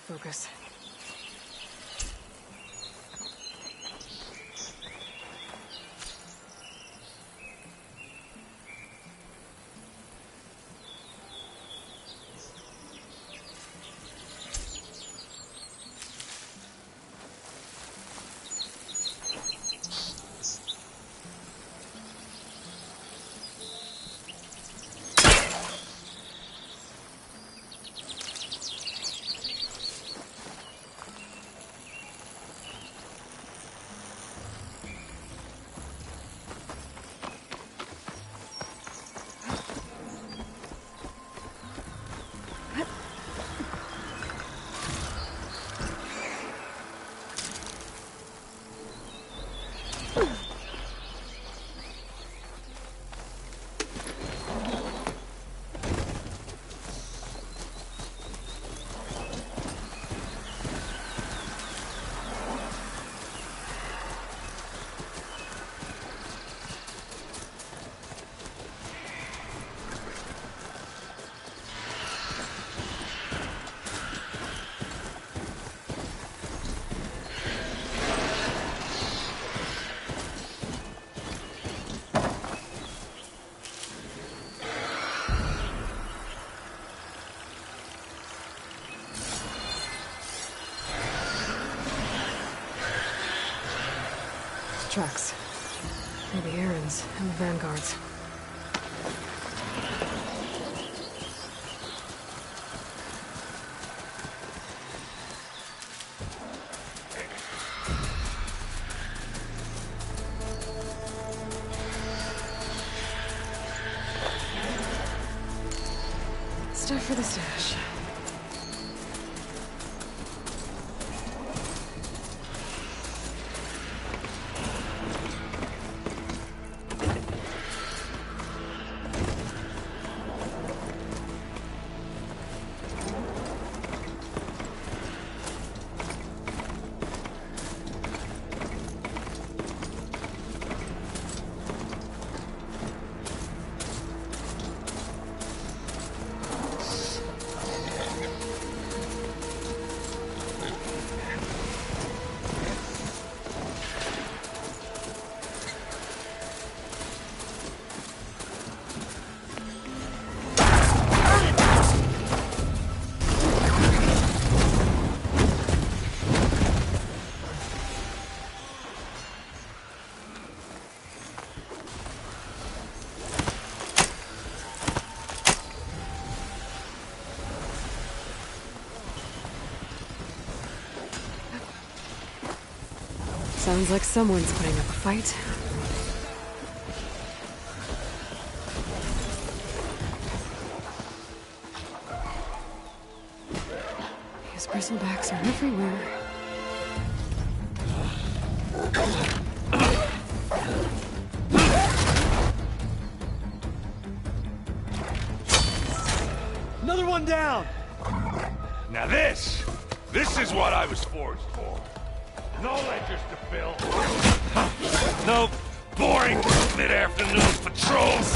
Focus. Tracks. Maybe Aaron's and the Vanguard's. Stuff for the stash. Sounds like someone's putting up a fight. These bristlebacks are everywhere. Another one down! Now this is what I was forged for. No ledgers to fill. No boring mid-afternoon patrols.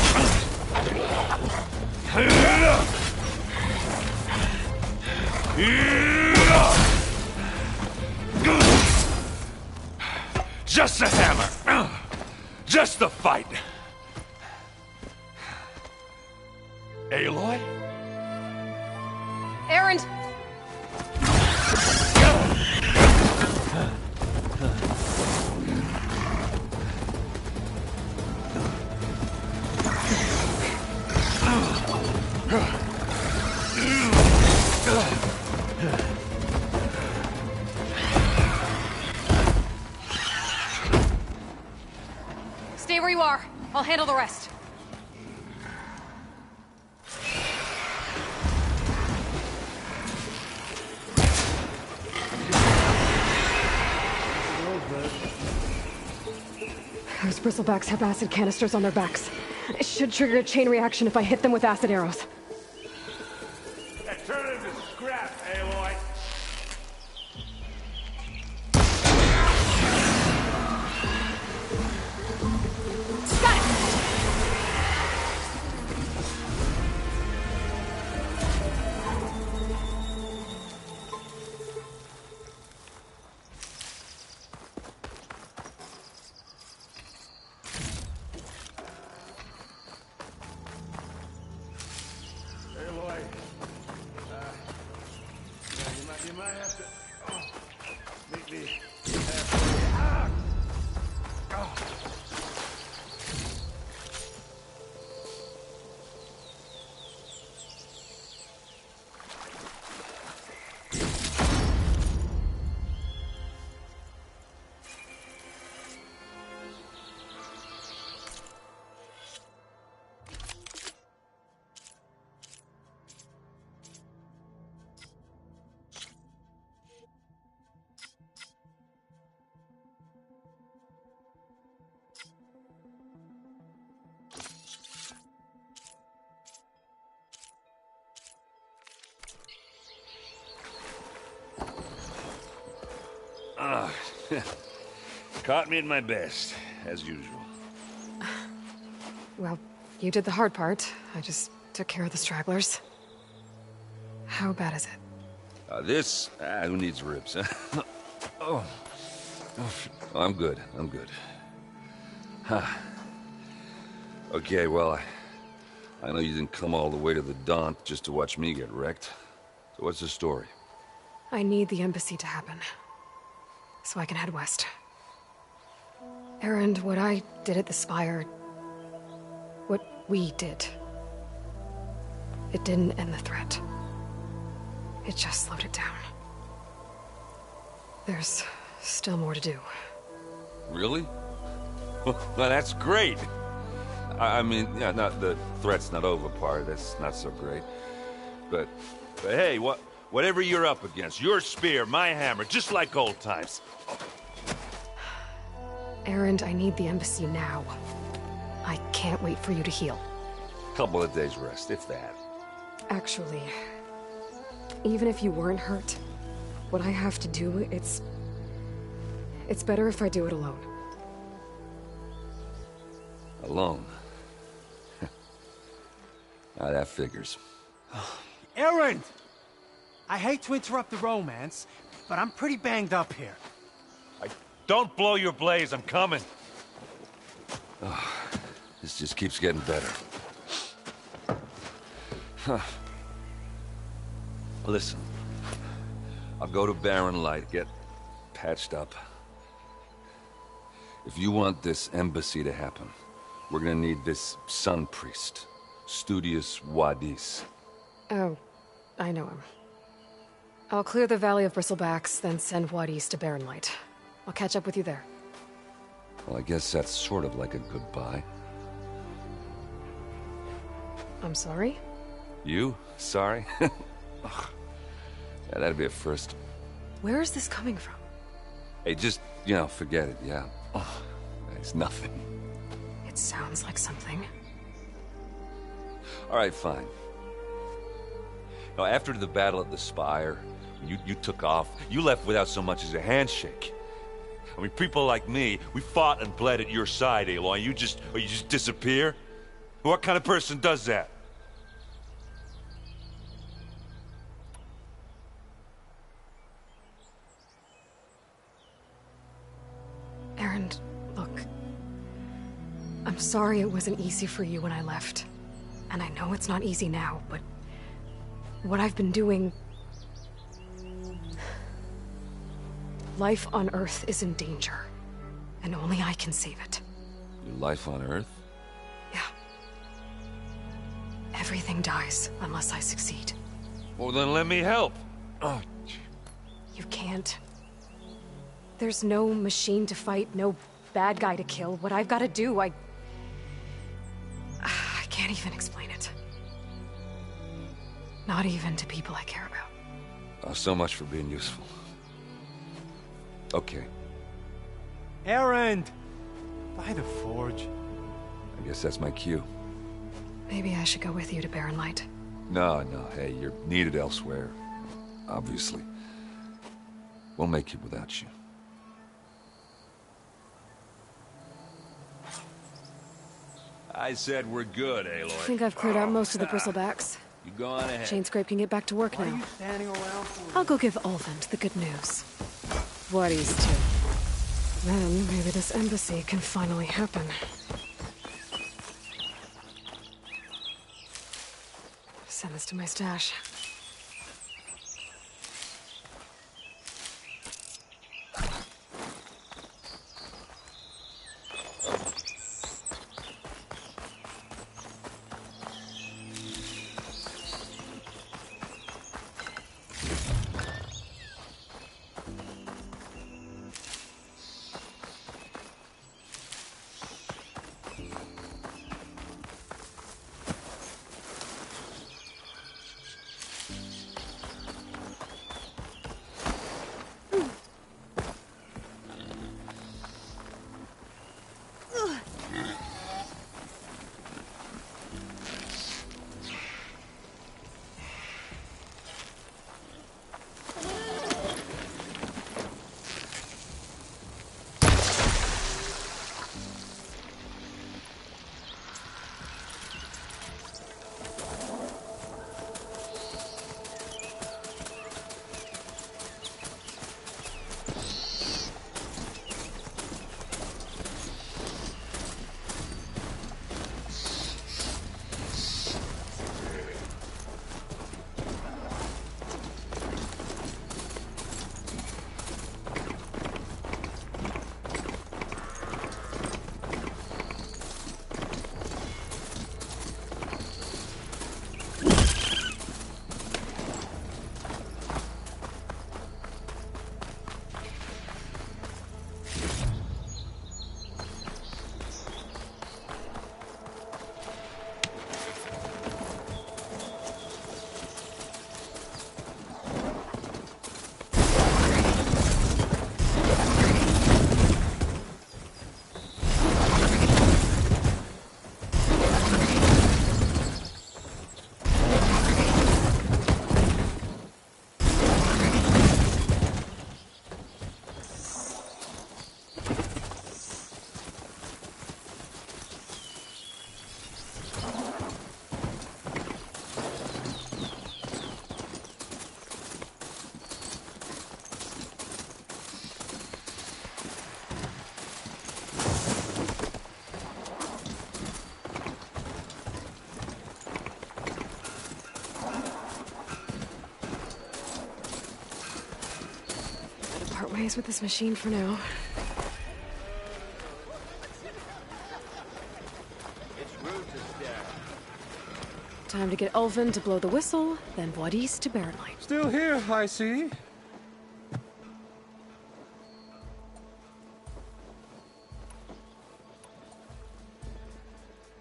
Just a hammer. Just the fight. Aloy? Aaron! Stay where you are. I'll handle the rest. Those bristlebacks have acid canisters on their backs. It should trigger a chain reaction if I hit them with acid arrows. Turn it into scrap, Aloy. Got it! sorry. Yeah, you might have to meet me halfway. Ah! Oh. Caught me at my best, as usual. Well, you did the hard part. I just took care of the stragglers. How bad is it? Who needs ribs? Oh. I'm good. Huh. Okay, well, I know you didn't come all the way to the Daunt just to watch me get wrecked. So what's the story? I need the embassy to happen, so I can head west. Erend, what I did at the Spire... what we did... it didn't end the threat. It just slowed it down. There's still more to do. Really? Well, that's great. I mean, yeah, not the threat's not over part. That's not so great. But hey, whatever you're up against, your spear, my hammer, just like old times. Erend, I need the embassy now. I can't wait for you to heal. Couple of days rest, if that. Actually, even if you weren't hurt, what I have to do, it's better if I do it alone. Alone? That figures. Erend! I hate to interrupt the romance, but I'm pretty banged up here. Don't blow your blaze, I'm coming. Oh, this just keeps getting better. Huh. Listen, I'll go to Barren Light, get patched up. If you want this embassy to happen, we're gonna need this Sun Priest, Studius Wadis. Oh, I know him. I'll clear the Valley of Bristlebacks, then send Wadis to Barren Light. I'll catch up with you there. Well, I guess that's sort of like a goodbye. I'm sorry? You? Sorry? Ugh. Yeah, that'd be a first. Where is this coming from? Hey, just, forget it, yeah. Oh, it's nothing. It sounds like something. All right, fine. Now, after the battle at the Spire, you took off. You left without so much as a handshake. I mean, people like me, we fought and bled at your side, Aloy. You just disappear? What kind of person does that? Erend, look. I'm sorry it wasn't easy for you when I left. And I know it's not easy now, but... what I've been doing... life on Earth is in danger. And only I can save it. Your life on Earth? Yeah. Everything dies unless I succeed. Well, then let me help. Oh, You can't. There's no machine to fight, no bad guy to kill. What I've got to do, I can't even explain it. Not even to people I care about. oh, so much for being useful. Okay, Erend! By the Forge. I guess that's my cue. Maybe I should go with you to Barren Light. No, hey, you're needed elsewhere. Obviously. We'll make it without you. I said we're good, Aloy. I think I've cleared out most of the bristlebacks. You go on ahead. Chainscrape can get back to work What are now. you standing around for? I'll go give Ulvund the good news. Wadis too. Then maybe this embassy can finally happen. Send this to my stash. Part ways with this machine for now. Time to get Ulvund to blow the whistle, then Wadis to Barren Light. Still here, I see.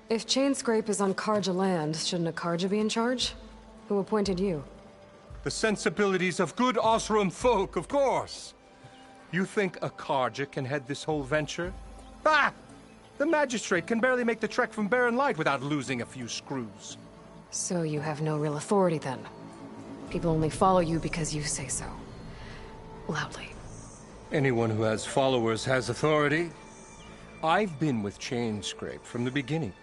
If Chainscrape is on Karja land, shouldn't a Karja be in charge? Who appointed you? The sensibilities of good Osram folk, of course. You think a Karja can head this whole venture? Ah! The magistrate can barely make the trek from Barren Light without losing a few screws. So you have no real authority then? People only follow you because you say so. Loudly. Anyone who has followers has authority. I've been with Chainscrape from the beginning.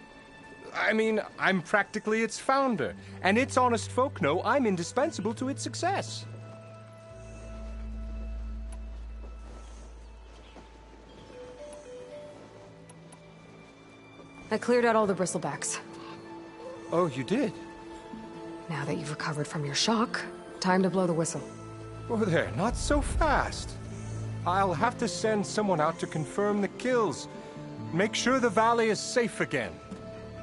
I mean, I'm practically its founder, and its honest folk know I'm indispensable to its success. I cleared out all the bristlebacks. Oh, you did? Now that you've recovered from your shock, time to blow the whistle. Oh, there, not so fast. I'll have to send someone out to confirm the kills. Make sure the valley is safe again.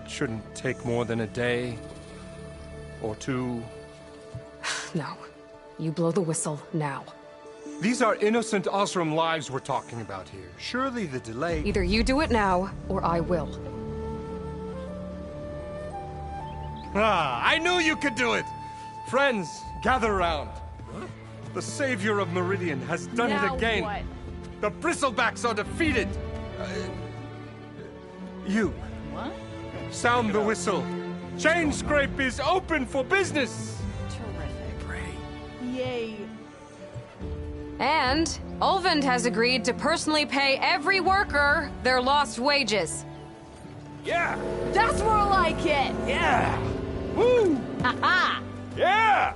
It shouldn't take more than a day. Or two. No. You blow the whistle now. These are innocent Osram lives we're talking about here. Surely the delay... Either you do it now, or I will. Ah, I knew you could do it! Friends, gather round. The savior of Meridian has done it again. What? The Bristlebacks are defeated. You. What? Sound the whistle. Chainscrape is open for business. Terrific. Yay. And Ulvund has agreed to personally pay every worker their lost wages. Yeah! That's more like it! Yeah! Woo! Ha-ha! Yeah!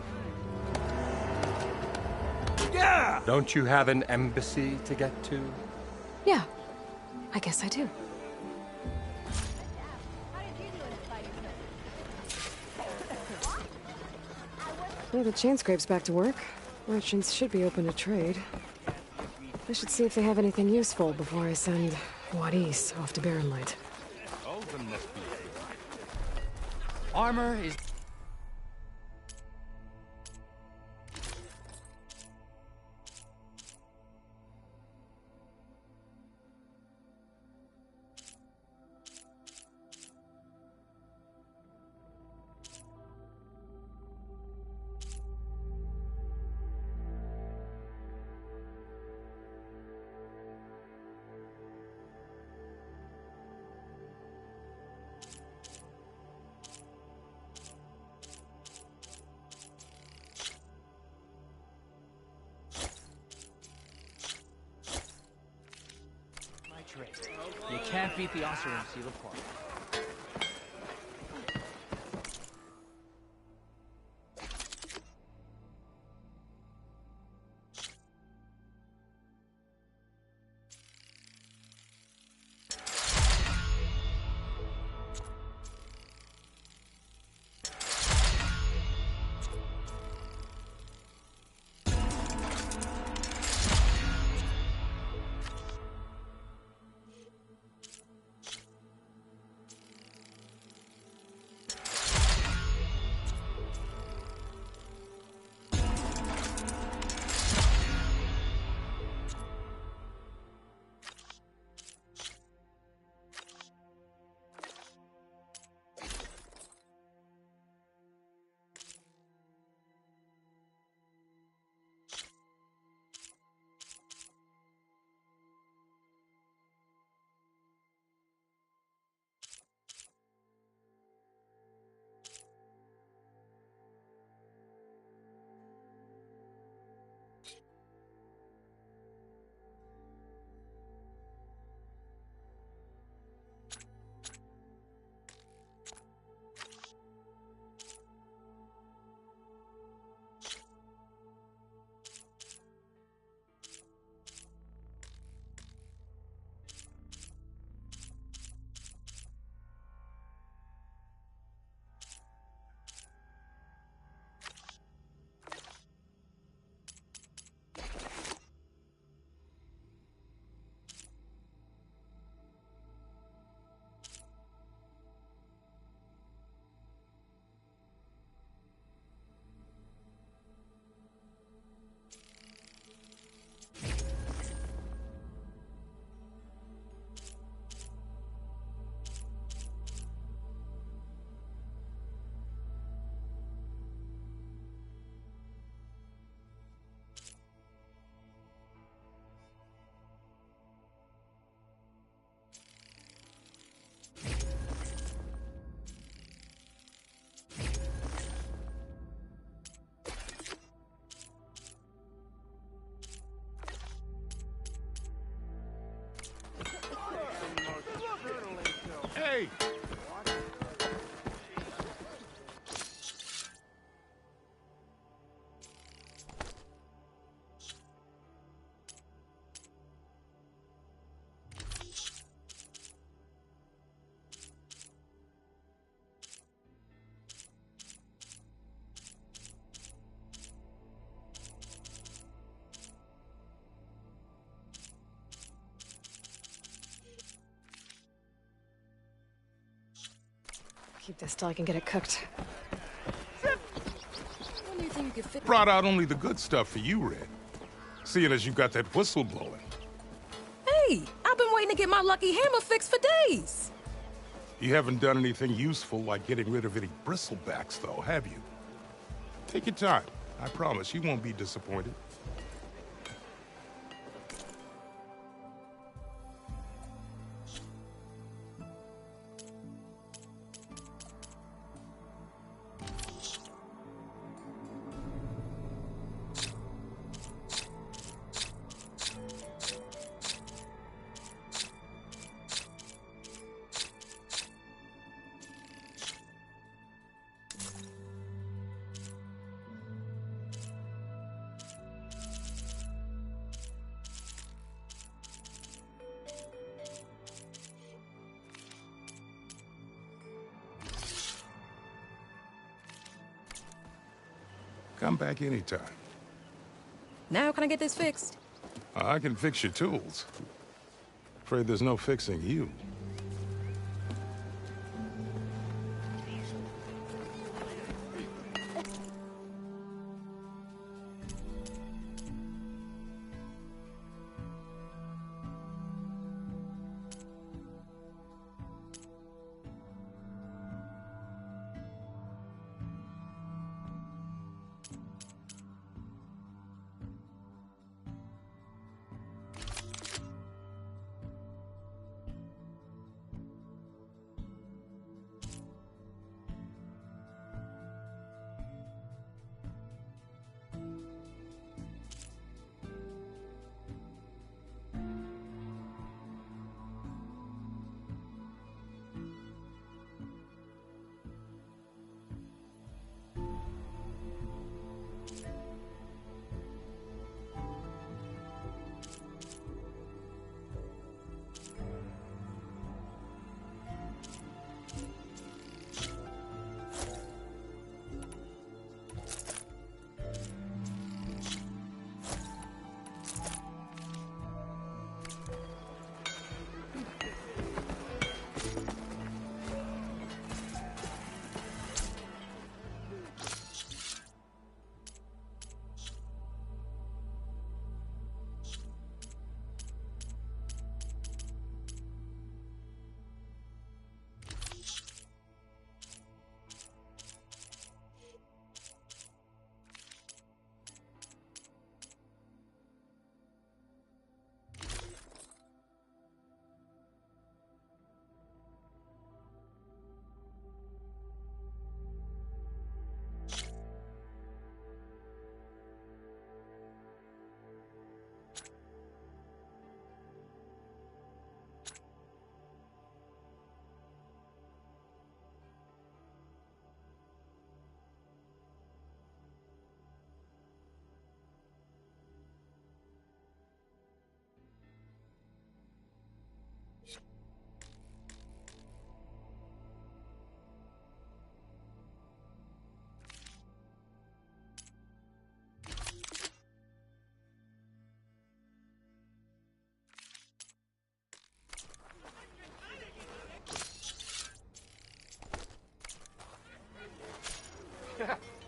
Yeah! Don't you have an embassy to get to? Yeah, I guess I do. Yeah, the chain scrape's back to work. Merchants should be open to trade. I should see if they have anything useful before I send Wadis off to Barren Light. Armor is... You can't beat the Oseram Seal apart. Hey! Keep this till I can get it cooked. When do you think you could fit? Brought out only the good stuff for you, Red. Seeing as you got that whistle blowing. Hey, I've been waiting to get my lucky hammer fixed for days. You haven't done anything useful like getting rid of any bristlebacks, though, have you? Take your time. I promise you won't be disappointed. Come back anytime. Now can I get this fixed? I can fix your tools. Afraid there's no fixing you.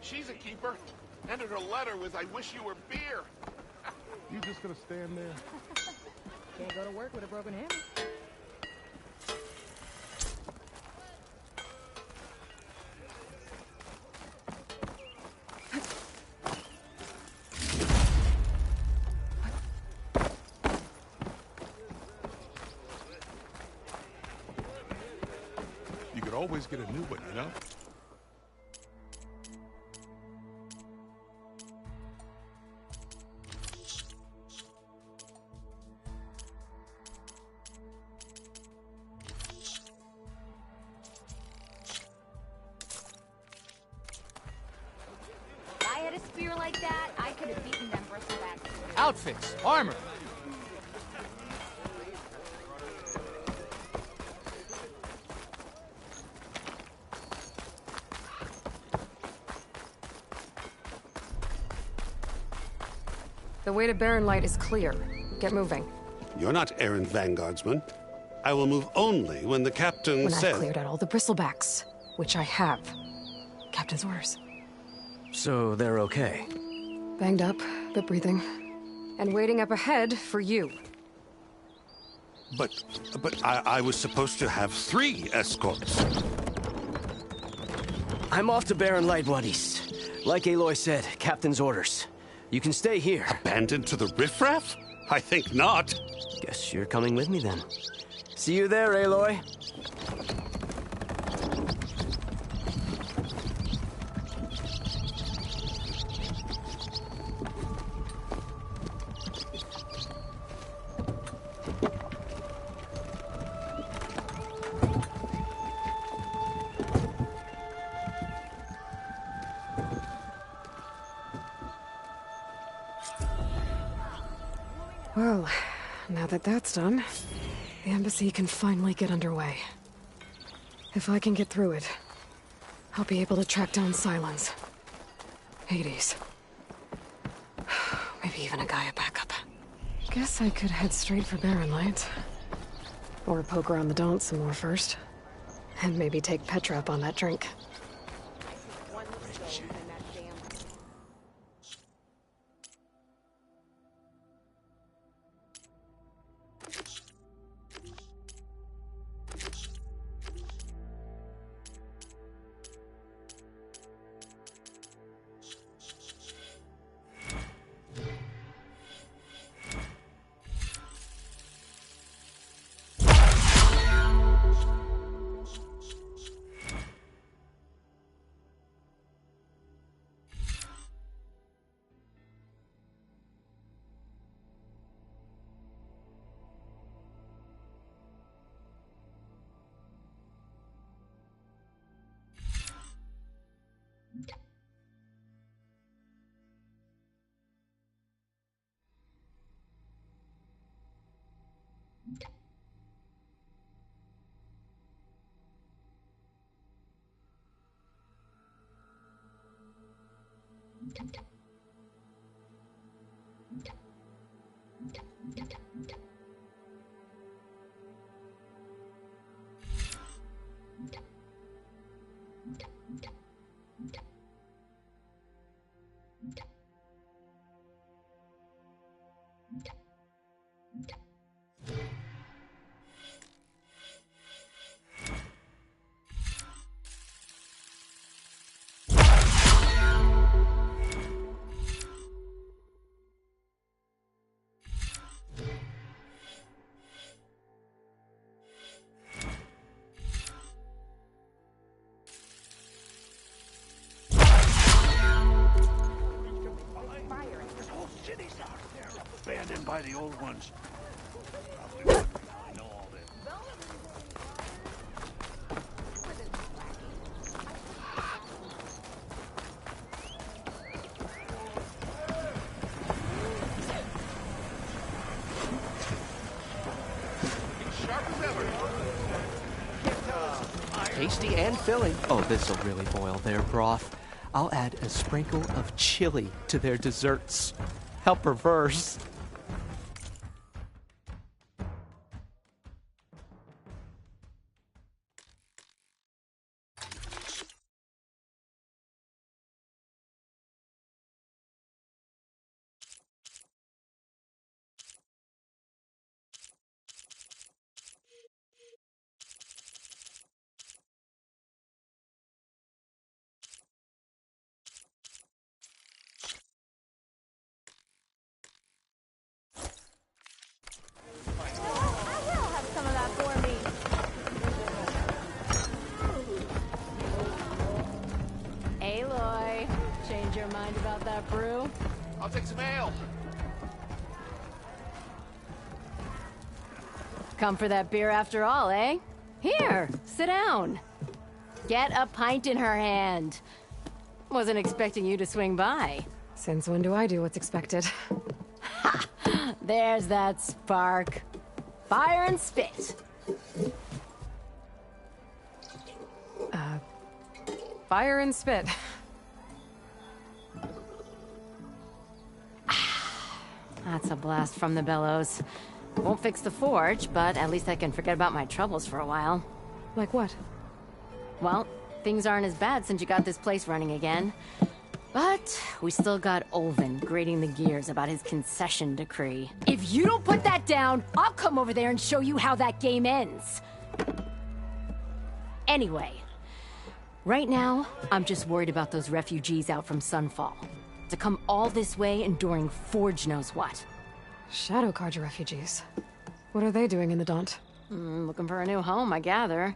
She's a keeper. And her letter was, I wish you were beer. You just gonna stand there? Can't go to work with a broken hammer. You could always get a new one, you know? Like that, I could have beaten them bristlebacks. Outfits, armor. The way to Barren Light is clear. Get moving. You're not errant vanguardsman. I will move only when the captain When says... I've cleared out all the bristlebacks, which I have. Captain's orders. So they're okay? Banged up, but breathing. And waiting up ahead for you. But I was supposed to have 3 escorts. I'm off to Barren Light, Wadis. Like Aloy said, Captain's orders. You can stay here. Abandoned to the riffraff? I think not. Guess you're coming with me then. See you there, Aloy. Well, now that that's done, the embassy can finally get underway. If I can get through it, I'll be able to track down Sylens. Hades. Maybe even a Gaia backup. Guess I could head straight for Barren Light. Or poke around the Daunt some more first. And maybe take Petra up on that drink. Abandoned by the old ones. I know all this. Tasty and filling. Oh, this'll really boil their broth. I'll add a sprinkle of chili to their desserts. How perverse. I'll take some ale. Come for that beer after all, eh? Here, sit down. Get a pint in her hand. Wasn't expecting you to swing by. Since when do I do what's expected? Ha! There's that spark. Fire and spit. Fire and spit. That's a blast from the bellows. Won't fix the forge, but at least I can forget about my troubles for a while. Like what? Well, things aren't as bad since you got this place running again. But we still got Olvin grating the gears about his concession decree. If you don't put that down, I'll come over there and show you how that game ends. Anyway, right now, I'm just worried about those refugees out from Sunfall. To come all this way enduring Forge knows what. Shadow Carja refugees. What are they doing in the Daunt? Looking for a new home, I gather.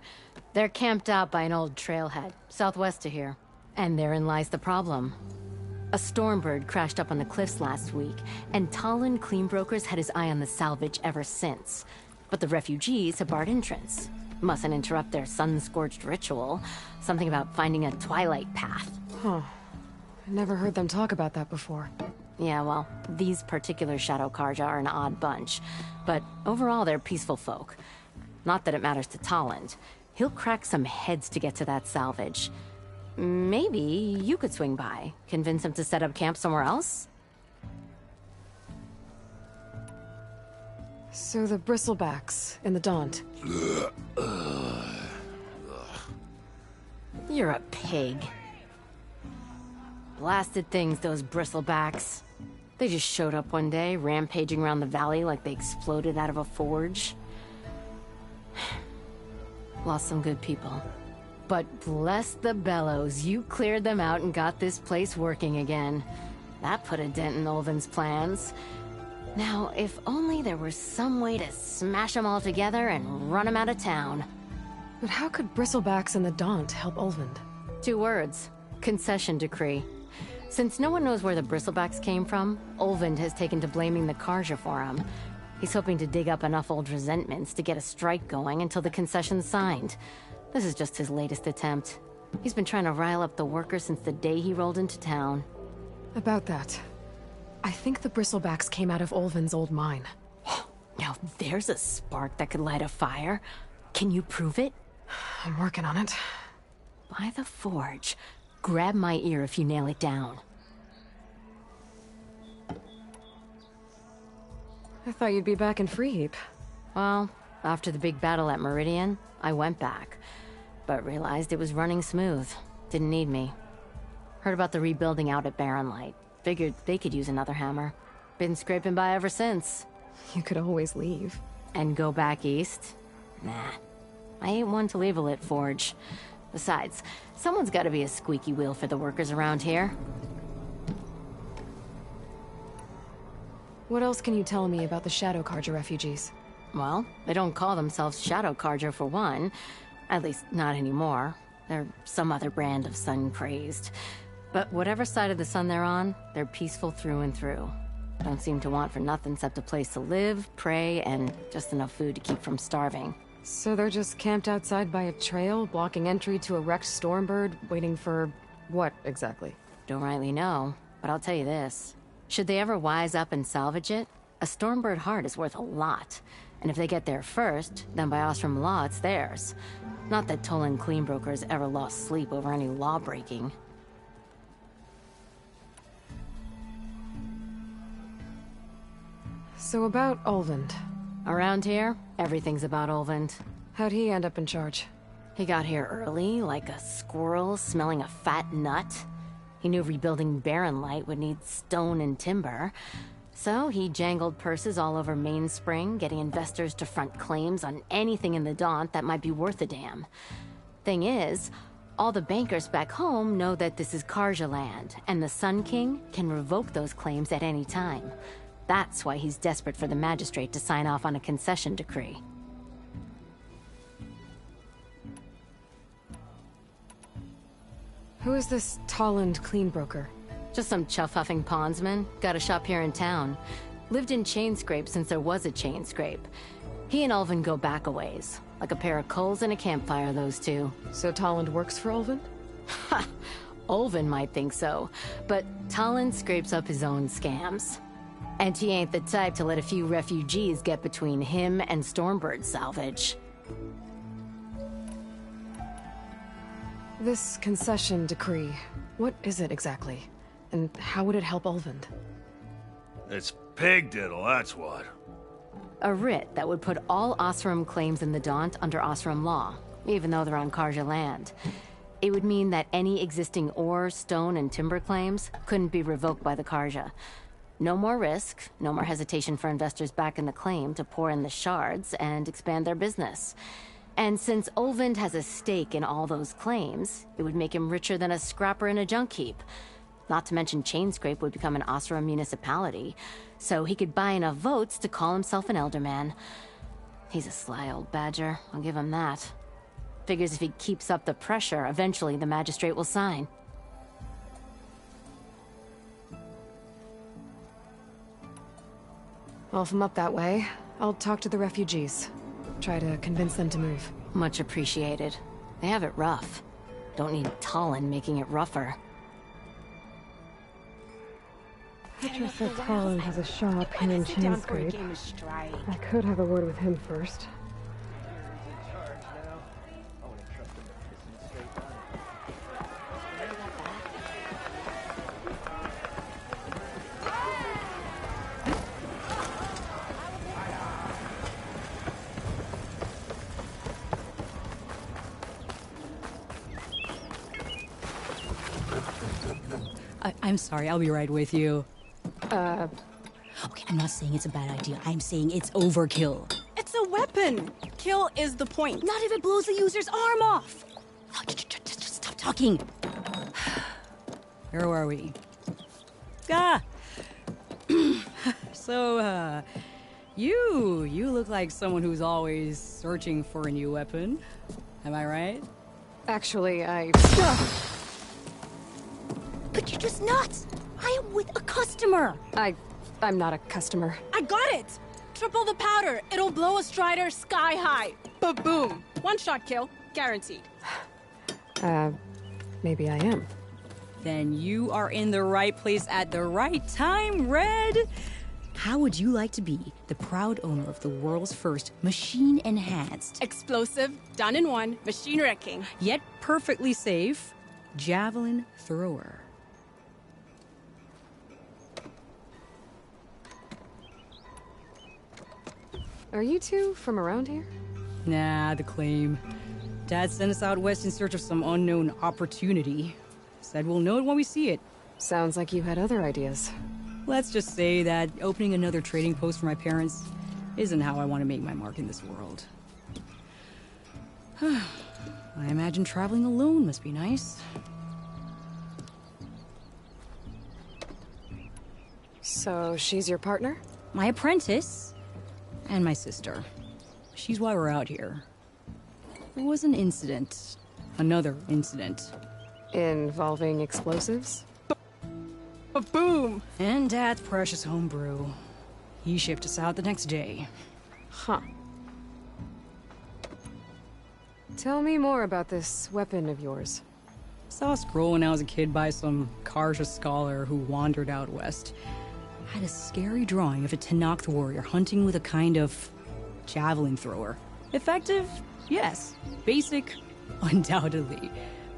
They're camped out by an old trailhead, southwest of here. And therein lies the problem. A Stormbird crashed up on the cliffs last week, and Talon Cleanbrokers had his eye on the salvage ever since. But the refugees have barred entrance. Mustn't interrupt their sun-scorched ritual. Something about finding a twilight path. Huh. I never heard them talk about that before. Yeah, well, these particular Shadow Carja are an odd bunch. But overall, they're peaceful folk. Not that it matters to Talon. He'll crack some heads to get to that salvage. maybe you could swing by, convince him to set up camp somewhere else? So the bristlebacks in the Daunt. You're a pig. Blasted things, those bristlebacks. They just showed up one day, rampaging around the valley like they exploded out of a forge. Lost some good people. But bless the bellows, you cleared them out and got this place working again. That put a dent in Ulvin's plans. Now, if only there was some way to smash them all together and run them out of town. But how could bristlebacks and the Daunt help Ulvund? 2 words. Concession decree. Since no one knows where the bristlebacks came from, Ulvund has taken to blaming the Carja for them. He's hoping to dig up enough old resentments to get a strike going until the concession's signed. This is just his latest attempt. He's been trying to rile up the workers since the day he rolled into town. About that, I think the bristlebacks came out of Ulvund's old mine. Now there's a spark that could light a fire. Can you prove it? I'm working on it. By the forge. Grab my ear if you nail it down. I thought you'd be back in Freeheap. Well, after the big battle at Meridian, I went back. But realized it was running smooth. Didn't need me. Heard about the rebuilding out at Barren Light. Figured they could use another hammer. Been scraping by ever since. You could always leave. And go back east? Nah. I ain't one to leave a lit forge. Besides, someone's gotta be a squeaky wheel for the workers around here. What else can you tell me about the Shadow Carja refugees? Well, they don't call themselves Shadow Carja for one. At least, not anymore. They're some other brand of sun-crazed. But whatever side of the sun they're on, they're peaceful through and through. Don't seem to want for nothing except a place to live, pray, and just enough food to keep from starving. So they're just camped outside by a trail, blocking entry to a wrecked Stormbird, waiting for... what, exactly? Don't rightly know, but I'll tell you this. Should they ever wise up and salvage it, a Stormbird heart is worth a lot. And if they get there first, then by Ostrom law, it's theirs. Not that Tolan Cleanbrokers ever lost sleep over any law-breaking. So about Ulvund. Around here, everything's about Ulvund. How'd he end up in charge? He got here early, like a squirrel smelling a fat nut. He knew rebuilding Barren Light would need stone and timber. So he jangled purses all over Mainspring, getting investors to front claims on anything in the Daunt that might be worth a damn. Thing is, all the bankers back home know that this is Carja land, and the Sun King can revoke those claims at any time. That's why he's desperate for the magistrate to sign off on a concession decree. Who is this Toland Cleanbroker? Just some chuff-huffing pondsman. Got a shop here in town. Lived in Chainscrape since there was a Chainscrape. He and Ulvund go back a ways. Like a pair of coals and a campfire, those two. So Toland works for Ulvund? Ha! Ulvund might think so, but Toland scrapes up his own scams. And he ain't the type to let a few refugees get between him and Stormbird salvage. This concession decree, what is it exactly? And how would it help Ulvund? It's pig diddle, that's what. A writ that would put all Osram claims in the Daunt under Osram law, even though they're on Carja land. It would mean that any existing ore, stone, and timber claims couldn't be revoked by the Carja. No more risk, no more hesitation for investors back in the claim to pour in the shards and expand their business. And since Ulvund has a stake in all those claims, it would make him richer than a scrapper in a junk heap. Not to mention Chainscrape would become an Osram municipality, so he could buy enough votes to call himself an Elderman. He's a sly old badger, I'll give him that. Figures if he keeps up the pressure, eventually the magistrate will sign. Well, if I'm up that way, I'll talk to the refugees. Try to convince them to move. Much appreciated. They have it rough. Don't need Tolan making it rougher. Petra said Toland has a shop here in Chainscrape. I could have a word with him first. I'm sorry, I'll be right with you. Okay, I'm not saying it's a bad idea. I'm saying it's overkill. It's a weapon. Kill is the point. Not if it blows the user's arm off. Oh, just stop talking. Where are we? So, you look like someone who's always searching for a new weapon. Am I right? Actually, But you're just nuts! I am with a customer! I'm not a customer. I got it! Triple the powder. It'll blow a Strider sky high. Ba-boom. One-shot kill. Guaranteed. Maybe I am. Then you are in the right place at the right time, Red! How would you like to be the proud owner of the world's first machine-enhanced... Explosive, done in one, machine wrecking. Yet perfectly safe, javelin thrower. Are you two from around here? Nah, the claim. Dad sent us out west in search of some unknown opportunity. Said we'll know it when we see it. Sounds like you had other ideas. Let's just say that opening another trading post for my parents isn't how I want to make my mark in this world. I imagine traveling alone must be nice. So she's your partner? My apprentice. And my sister. She's why we're out here. There was an incident. Another incident. Involving explosives? Boom! And Dad's precious homebrew. He shipped us out the next day. Huh. Tell me more about this weapon of yours. Saw a scroll when I was a kid by some Karja scholar who wandered out west. Had a scary drawing of a Tenakth warrior hunting with a kind of javelin thrower. Effective? Yes. Basic? Undoubtedly.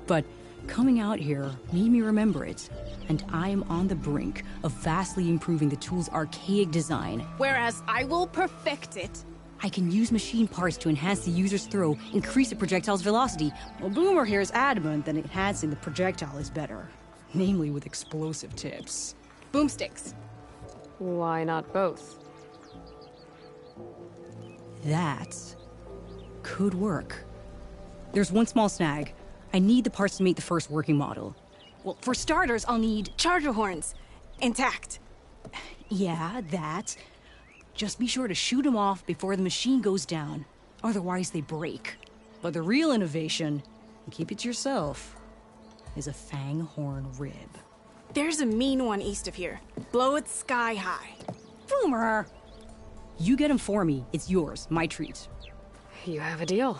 But coming out here made me remember it, and I am on the brink of vastly improving the tool's archaic design. Whereas I will perfect it. I can use machine parts to enhance the user's throw, increase the projectile's velocity. Well, Boomer here is adamant that enhancing the projectile is better. Namely with explosive tips. Boomsticks. Why not both? That could work. There's one small snag. I need the parts to make the first working model. Well, for starters, I'll need charger horns. Intact. Yeah, that. Just be sure to shoot them off before the machine goes down. Otherwise, they break. But the real innovation, and keep it to yourself, is a fang horn rib. There's a mean one east of here. Blow it sky high. Boomer! You get him for me. It's yours. My treat. You have a deal.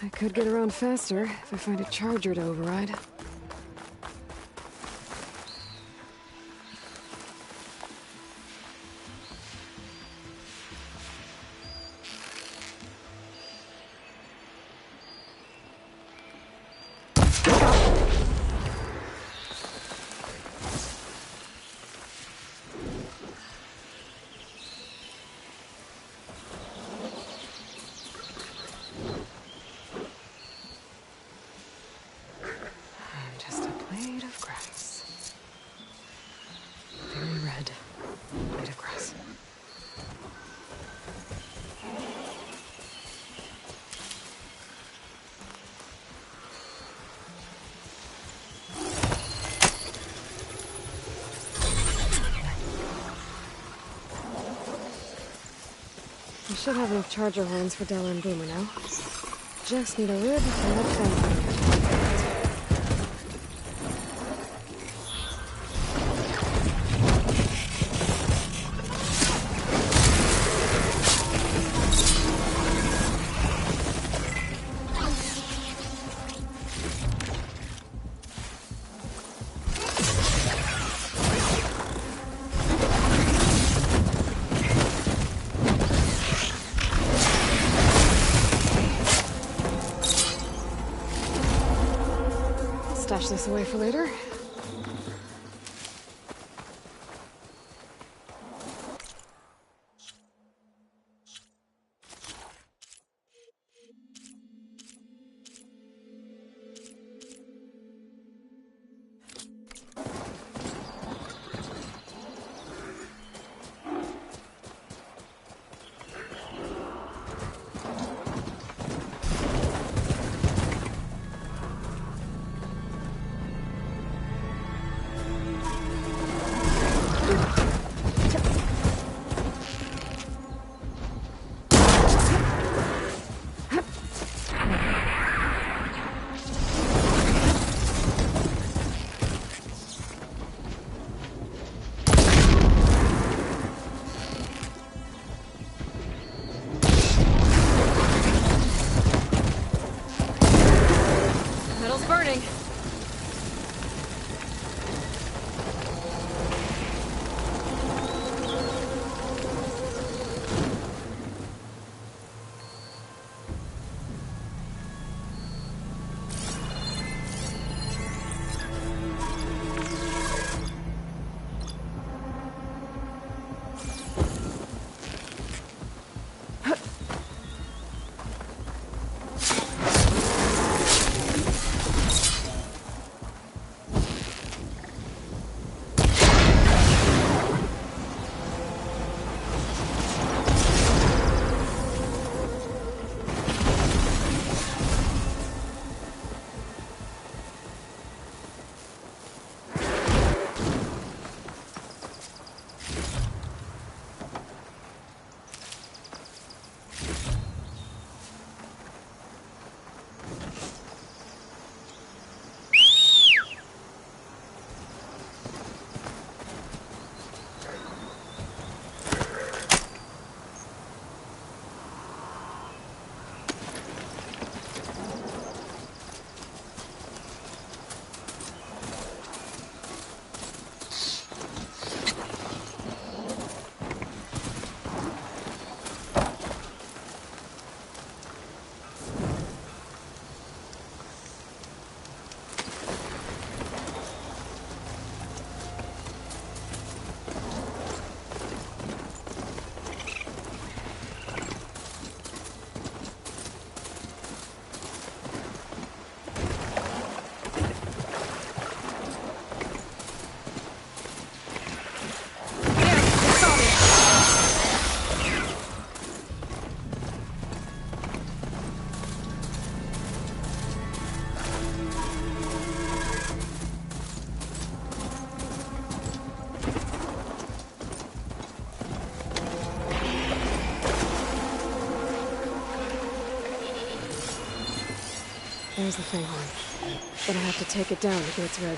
I could get around faster if I find a charger to override. I should have enough charger horns for Della and Boomer now. Just need a rib and that fang. Stash this away for later. There's the Fanghorn. But I have to take it down to get its rib.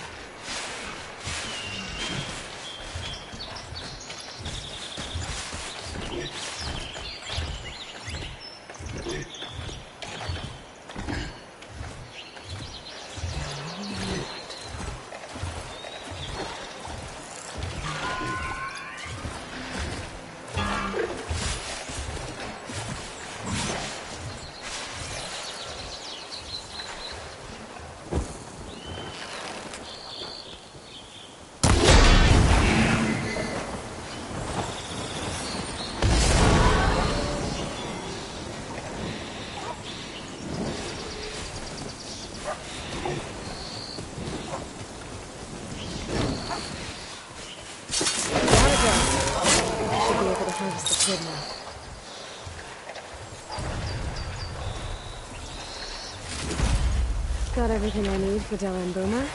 Got everything I need for Della and Boomer. Now,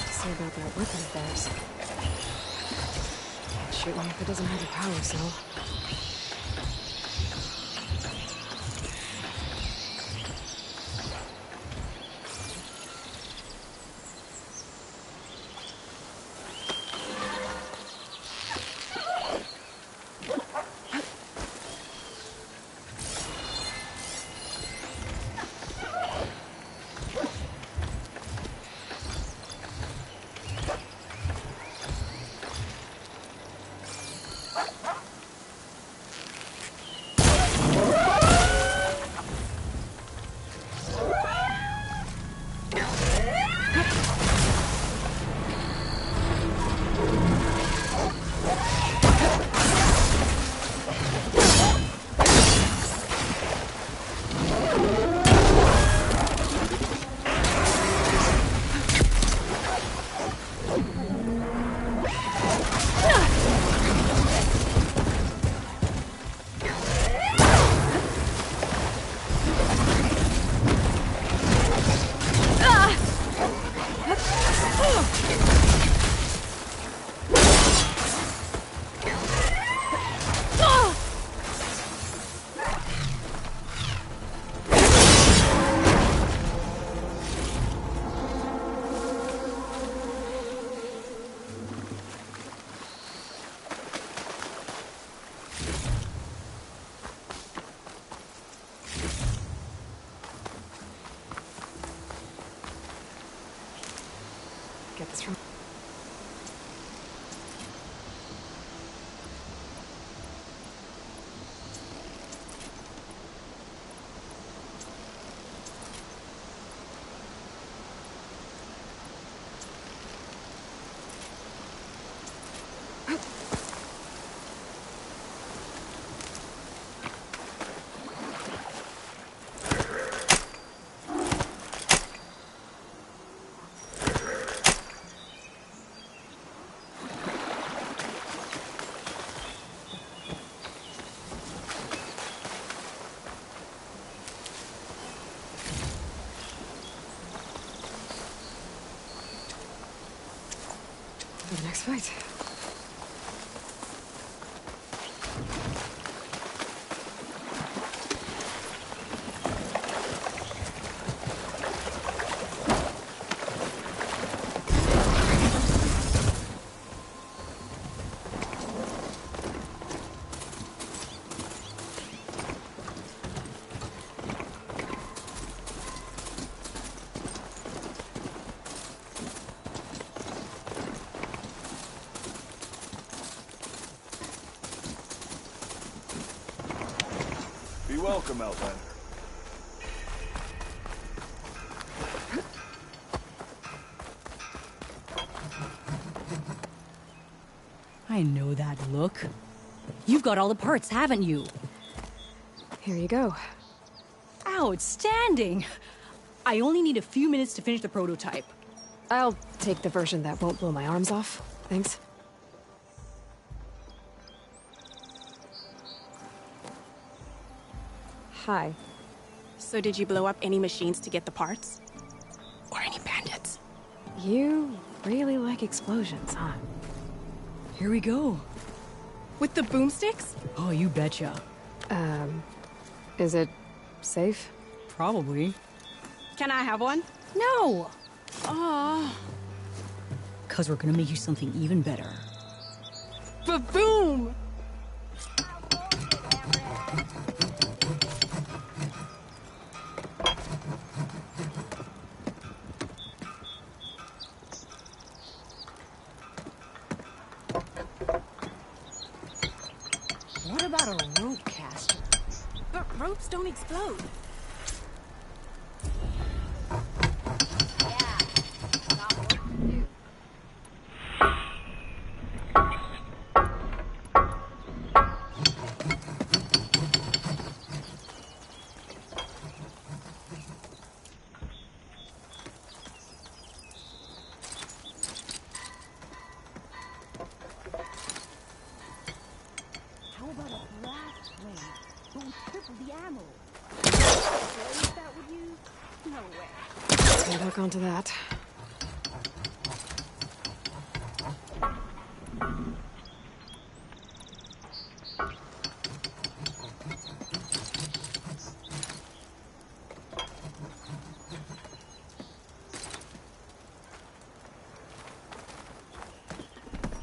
say about that weapon of theirs. Can't shoot one if it doesn't have a power cell. Get this from... For the next fight. Be welcome, Outlander. I know that look. You've got all the parts, haven't you? Here you go. Outstanding! I only need a few minutes to finish the prototype. I'll take the version that won't blow my arms off. Thanks. Hi. So did you blow up any machines to get the parts? Or any bandits? You really like explosions, huh? Here we go. With the boomsticks? Oh, you betcha. Is it safe? Probably. Can I have one? No! Oh. Because we're gonna make you something even better. Ba-boom! What about a rope caster? But ropes don't explode. How about a blast ring? But with triple the ammo. That would use? No way. I'll work onto that.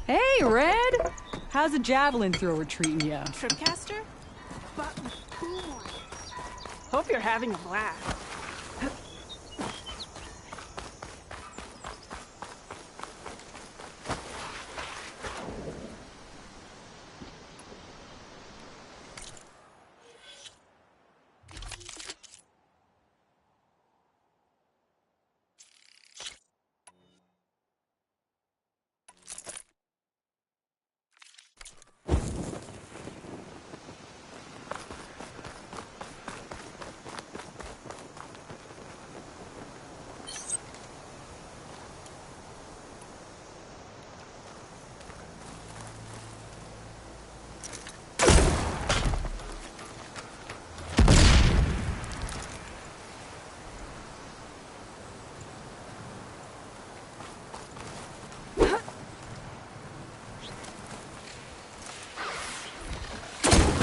Hey, Red! How's the javelin thrower treating ya? Tripcaster? But with cool ones. Hope you're having a blast.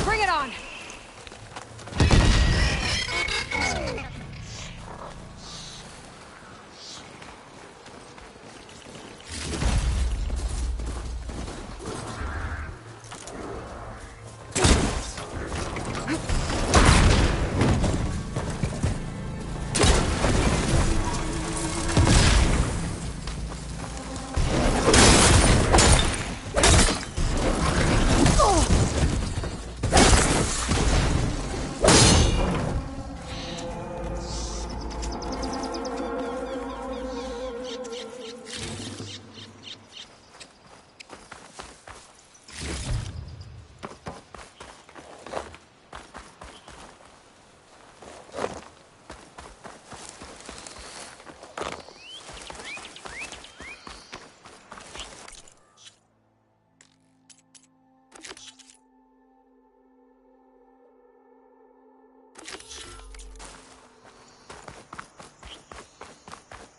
Bring it on!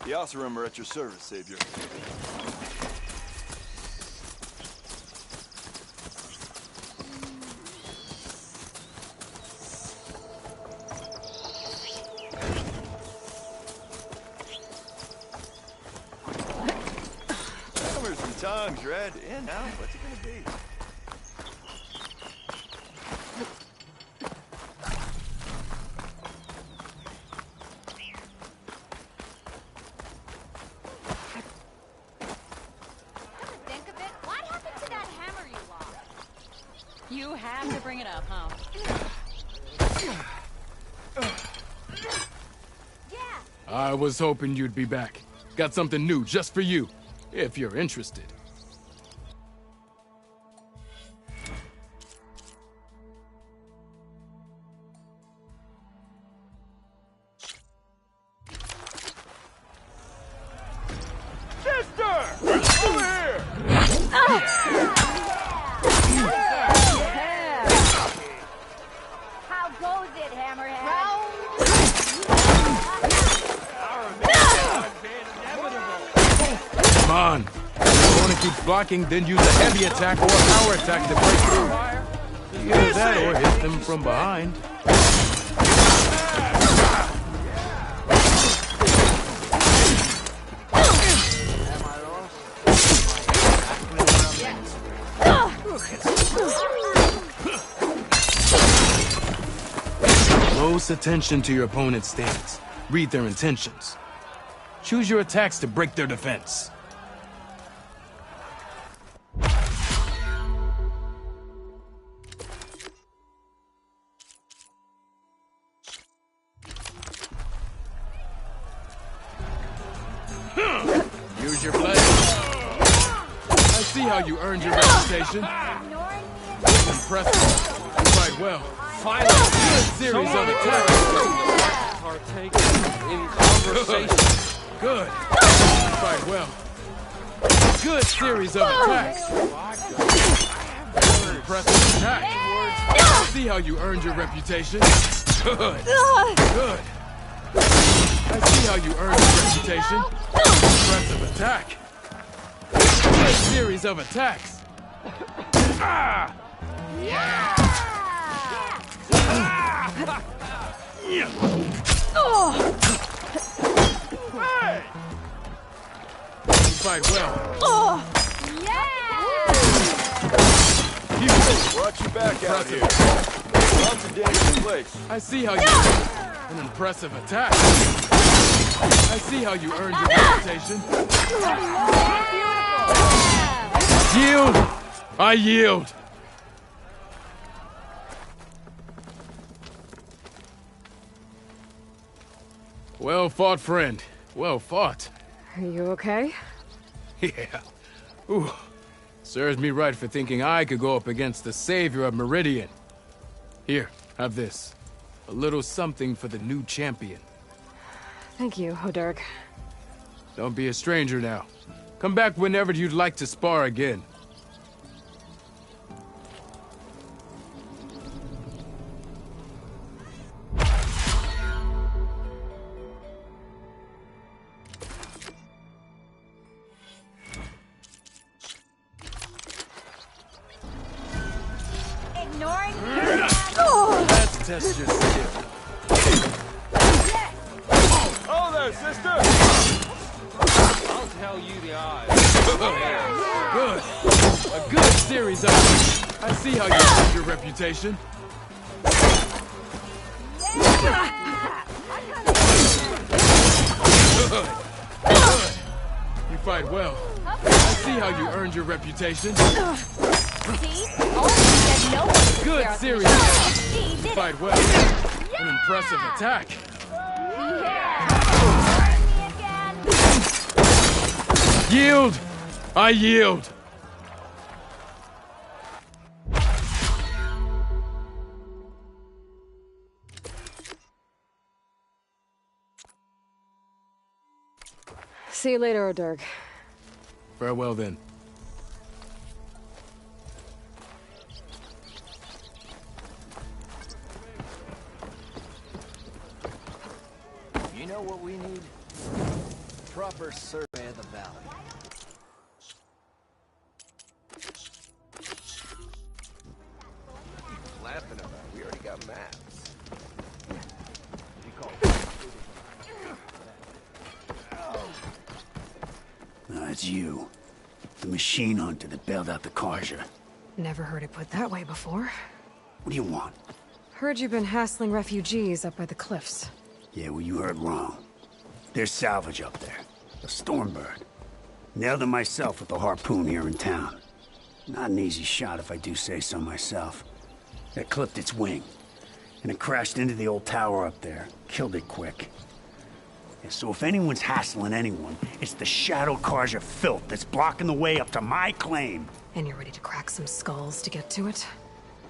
The Oseram are at your service, Savior. Hammers and tongues, Red. In, out. What's it gonna be? You have to bring it up, huh? I was hoping you'd be back. Got something new just for you, if you're interested. How goes it, Hammerhead? Come on. If you want to keep blocking, then use a heavy attack or a power attack to break through. Either that or hit them from behind. Close attention to your opponent's stance. Read their intentions. Choose your attacks to break their defense. Use your blade. I see how you earned your reputation. Impressive. Quite well. Finally, good series of attacks. Partake in conversation. Good. Quite well. Good series of attacks. Impressive attack. I see how you earned your reputation. Good. Good. I see how you earned your reputation. Impressive attack. Good series of attacks. Ah! Yeah! Hey! You fight well. Brought you back out here. Lots of dangerous place. I see how you... An impressive attack. I see how you earned your reputation. Yield! I yield! Well fought, friend. Well fought. Are you okay? Yeah. Ooh. Serves me right for thinking I could go up against the savior of Meridian. Here, have this. A little something for the new champion. Thank you, Hodurg. Don't be a stranger now. Come back whenever you'd like to spar again. Ignoring Let's test your skill. Oh there, sister! I'll tell you the odds. Good. A good series of... I see how you earned your reputation. Good. Good. You fight well. I see how you earned your reputation. Good series. You fight well. An impressive attack. Yield! I yield! See you later, Hodurg. Farewell then. You know what we need? Proper survey of the valley. Laughing about it. We already got maps. It's you. The machine hunter that bailed out the Carja. Never heard it put that way before. What do you want? Heard you've been hassling refugees up by the cliffs. Yeah, well, you heard wrong. There's salvage up there. A Stormbird. Nailed it myself with the harpoon here in town. Not an easy shot if I do say so myself. It clipped its wing. And it crashed into the old tower up there. Killed it quick. Yeah, so if anyone's hassling anyone, it's the Shadow Carja filth that's blocking the way up to my claim. And you're ready to crack some skulls to get to it?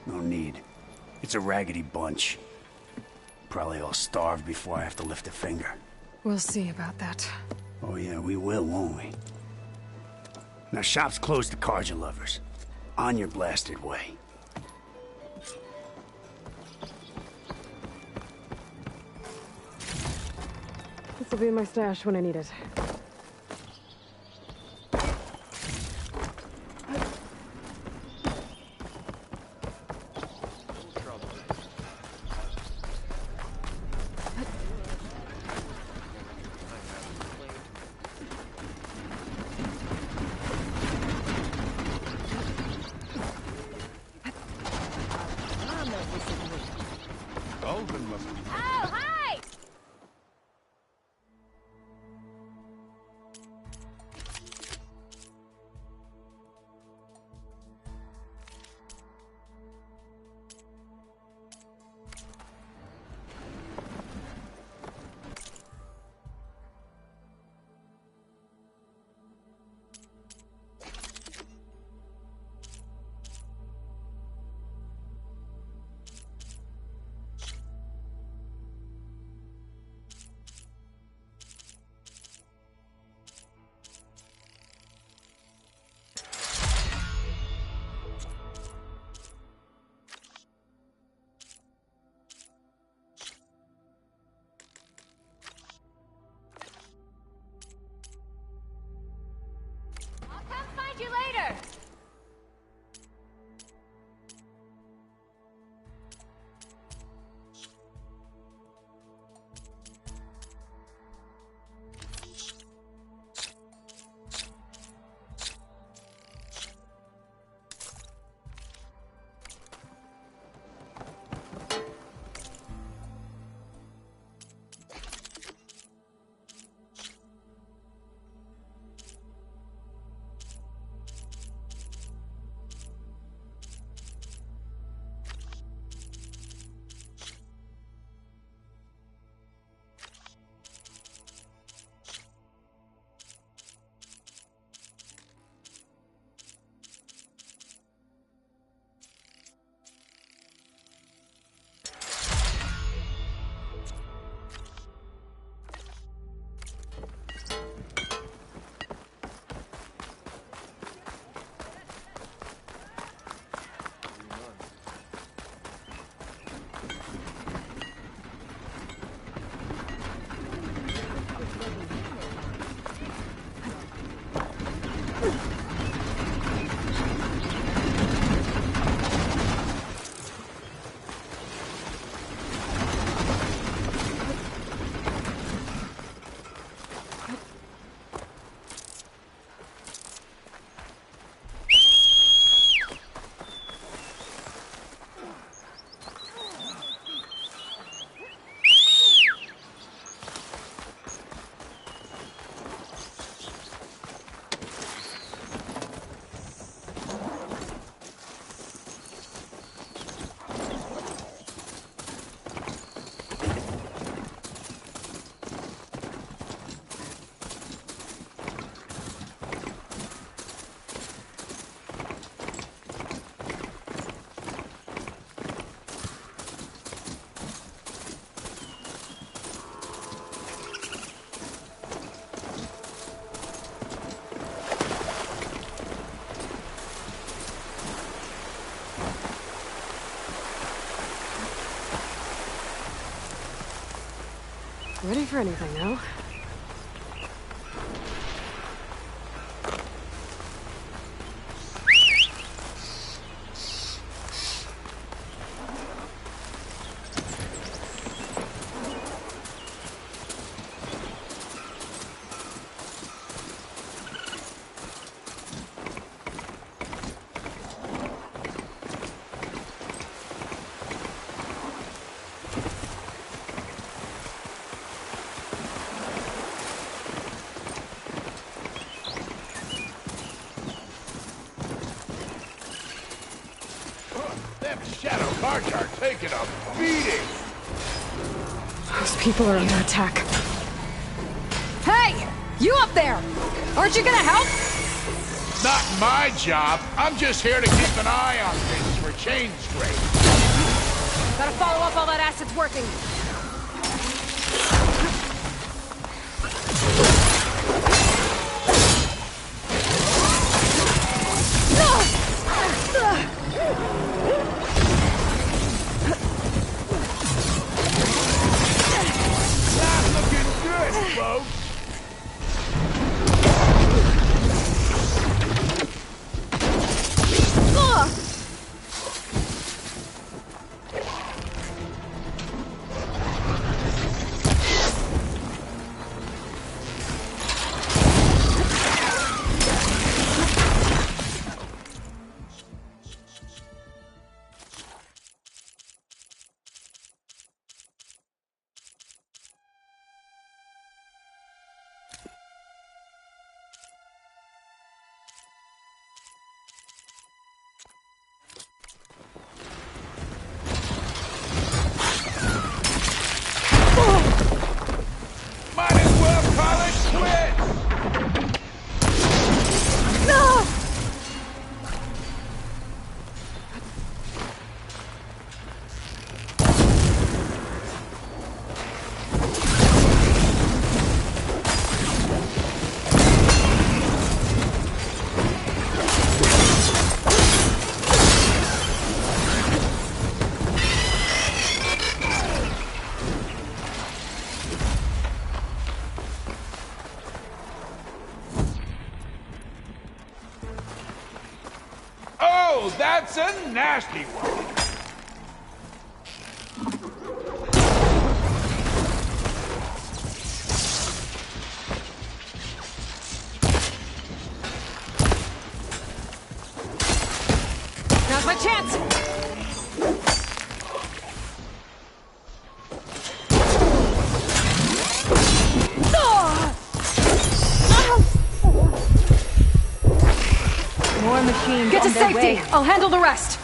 No need. It's a raggedy bunch. Probably all starved before I have to lift a finger. We'll see about that. Oh yeah, we will, won't we? Now shop's closed to Carja lovers. On your blasted way. This will be in my stash when I need it. Sullivan must be... Oh, hi! You later. Ready for anything now? Shadow Cards are taking a beating! Those people are under attack. Hey! You up there! Aren't you gonna help? Not my job. I'm just here to keep an eye on things for change rate. Gotta follow up all that acid's working. That's a nasty one. Now's my chance! More machines. Get to on their safety! way. I'll handle the rest!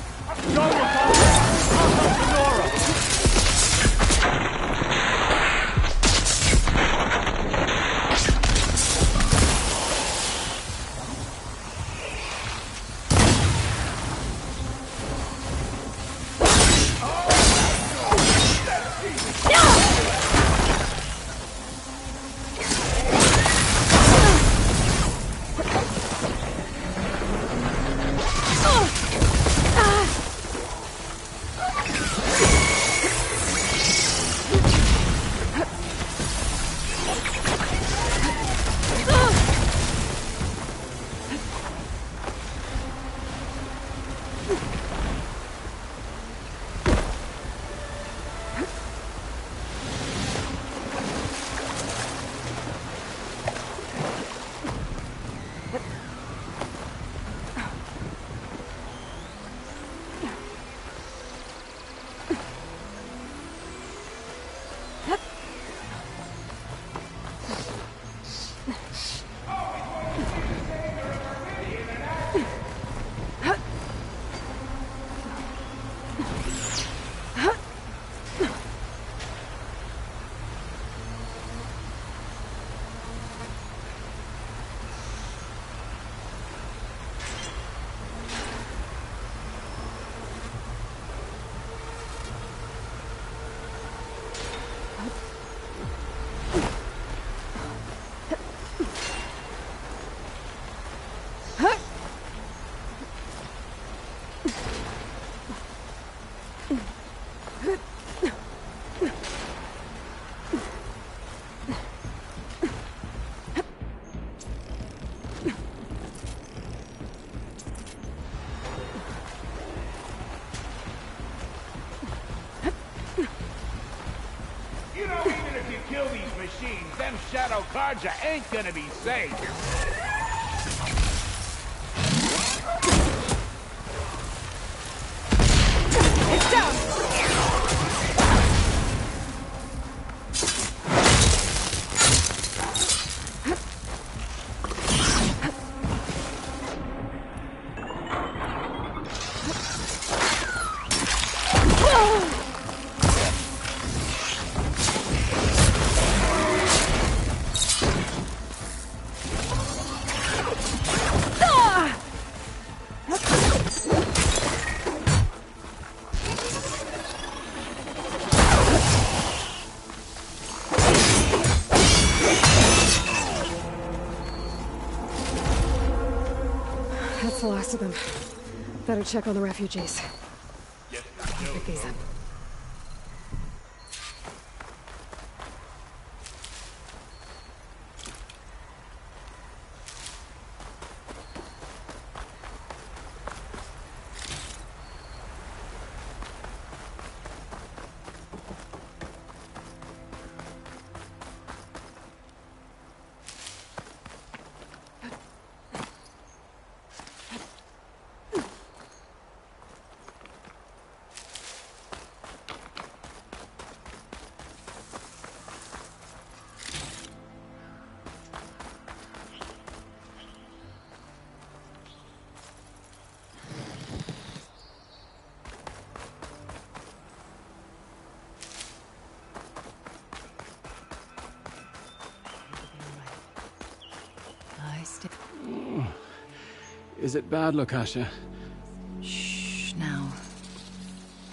Them shadow cards ain't gonna be safe. It's down! That's the last of them. Better check on the refugees. Pick these up. Is it bad, Lokasha? Shh, now.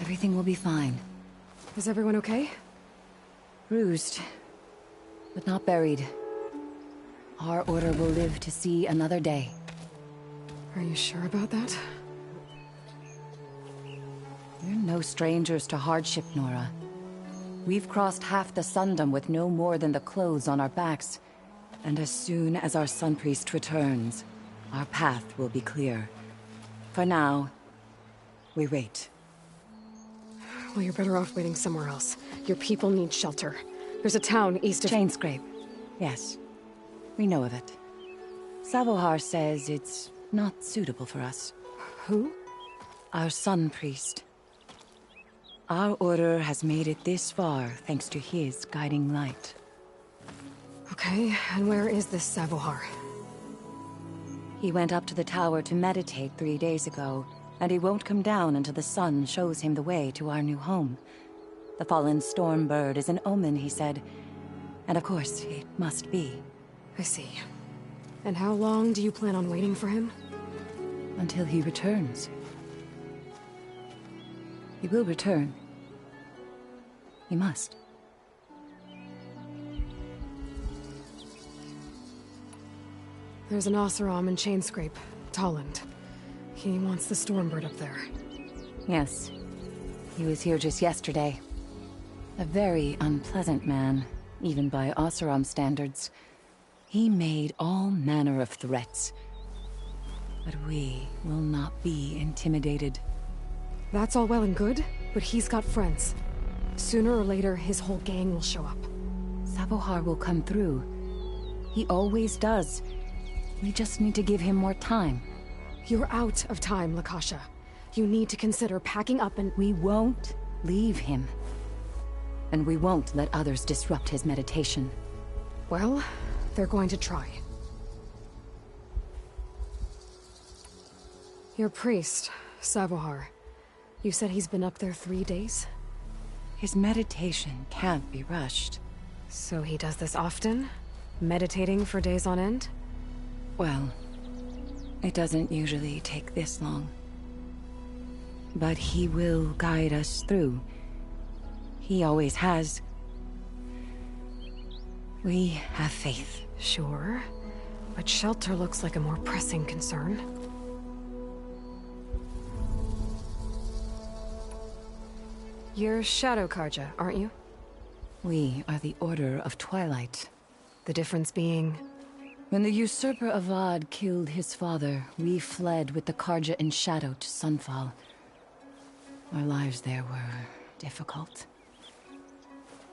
Everything will be fine. Is everyone okay? Bruised, but not buried. Our order will live to see another day. Are you sure about that? We're no strangers to hardship, Nora. We've crossed half the Sundom with no more than the clothes on our backs. And as soon as our Sun Priest returns, our path will be clear. For now, We wait. Well, you're better off waiting somewhere else. Your people need shelter. There's a town east of... Chainscrape. Yes. We know of it. Savohar says it's not suitable for us. Who? Our sun priest. Our order has made it this far thanks to his guiding light. Okay, and where is this Savohar? He went up to the tower to meditate 3 days ago, and he won't come down until the sun shows him the way to our new home. The fallen storm bird is an omen, he said. And of course, it must be. I see. And how long do you plan on waiting for him? Until he returns. He will return. He must. There's an Oseram in Chainscrape, Tolland. He wants the Stormbird up there. Yes. He was here just yesterday. A very unpleasant man, even by Oseram standards. He made all manner of threats. But we will not be intimidated. That's all well and good, but he's got friends. Sooner or later, his whole gang will show up. Savohar will come through. He always does. We just need to give him more time. You're out of time, Lakasha. You need to consider packing up and... We won't leave him. And we won't let others disrupt his meditation. Well, they're going to try. Your priest, Savohar. You said he's been up there 3 days? His meditation can't be rushed. So he does this often? Meditating for days on end? Well, it doesn't usually take this long. But he will guide us through. He always has. We have faith. Sure. But shelter looks like a more pressing concern. You're Shadow Karja, aren't you? We are the Order of Twilight. The difference being... When the usurper Avad killed his father, we fled with the Karja in Shadow to Sunfall. Our lives there were difficult.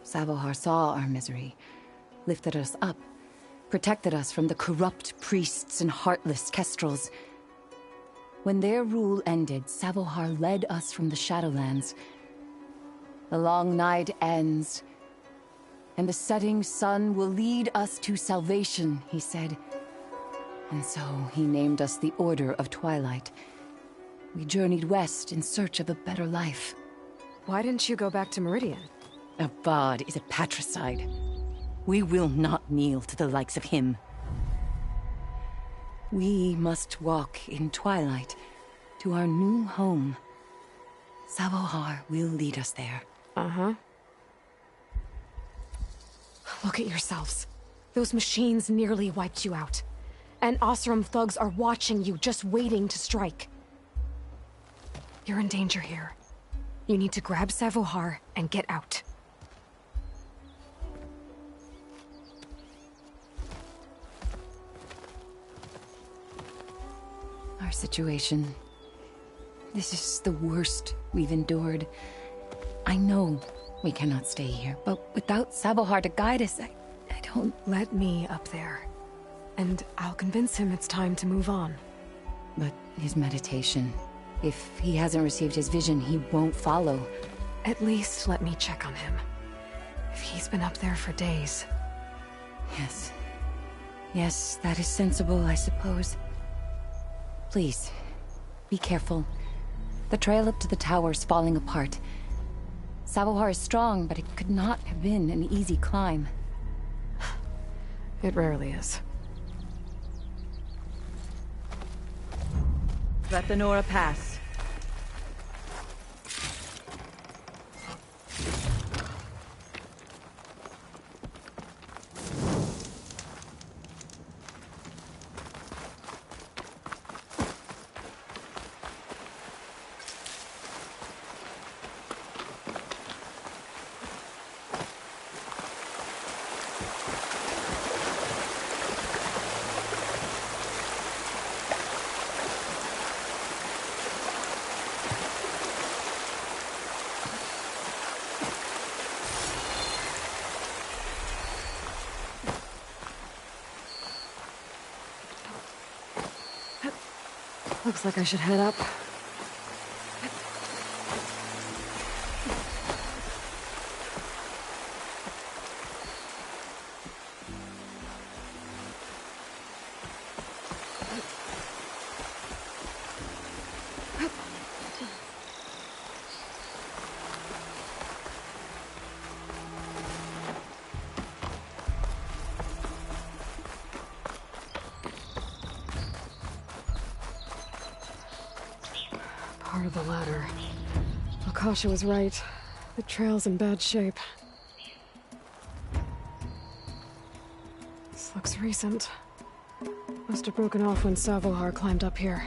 Savohar saw our misery, lifted us up, protected us from the corrupt priests and heartless Kestrels. When their rule ended, Savohar led us from the Shadowlands. The long night ends, and the setting sun will lead us to salvation, he said. And so he named us the Order of Twilight. We journeyed west in search of a better life. Why didn't you go back to Meridian? Avad is a patricide. We will not kneel to the likes of him. We must walk in twilight to our new home. Savohar will lead us there. Uh-huh. Look at yourselves. Those machines nearly wiped you out. And Oseram thugs are watching you, just waiting to strike. You're in danger here. You need to grab Savohar and get out. Our situation... This is the worst we've endured. I know we cannot stay here, but without Savohar to guide us, I don't... Let me up there. And I'll convince him it's time to move on. But his meditation... If he hasn't received his vision, he won't follow. At least let me check on him. If he's been up there for days... Yes. Yes, that is sensible, I suppose. Please, be careful. The trail up to the tower's falling apart. Savohar is strong, but it could not have been an easy climb. It rarely is. Let the Nora pass. Looks like I should head up. Part of the ladder. Lakasha was right. The trail's in bad shape. This looks recent. Must have broken off when Savohar climbed up here.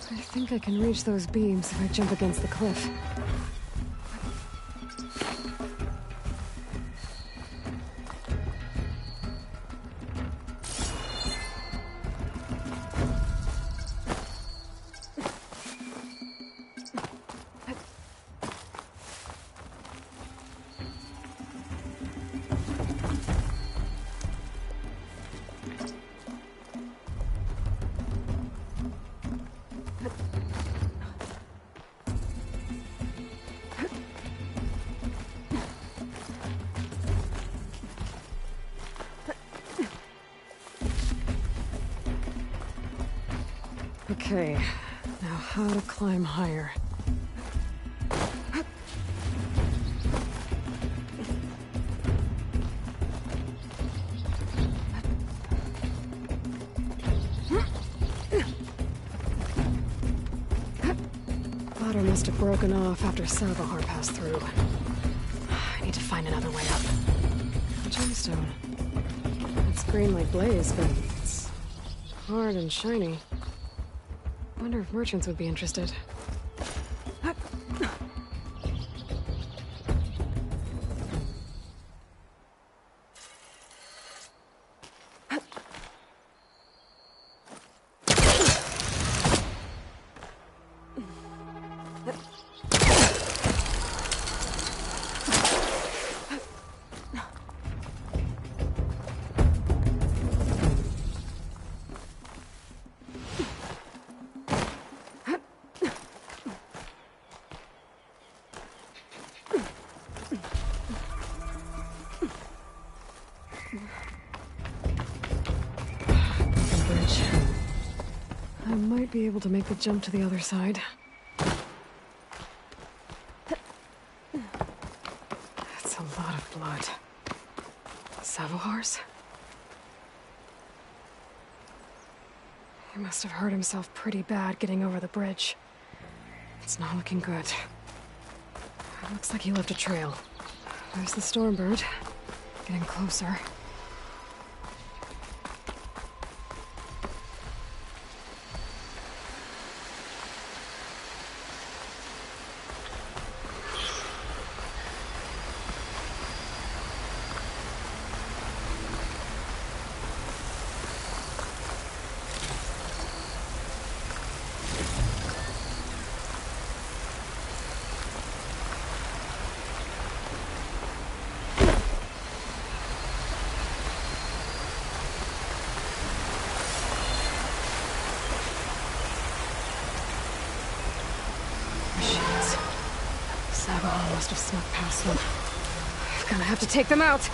I think I can reach those beams if I jump against the cliff. Okay, now how to climb higher. Ladder must have broken off after Savohar passed through. I need to find another way up. A gemstone. It's green like blaze, but it's hard and shiny. Wonder if merchants would be interested. I might be able to make the jump to the other side. That's a lot of blood. Savohar's? He must have hurt himself pretty bad getting over the bridge. It's not looking good. It looks like he left a trail. There's the Stormbird. Getting closer. Savohar must have snuck past them. I'm gonna have to take them out.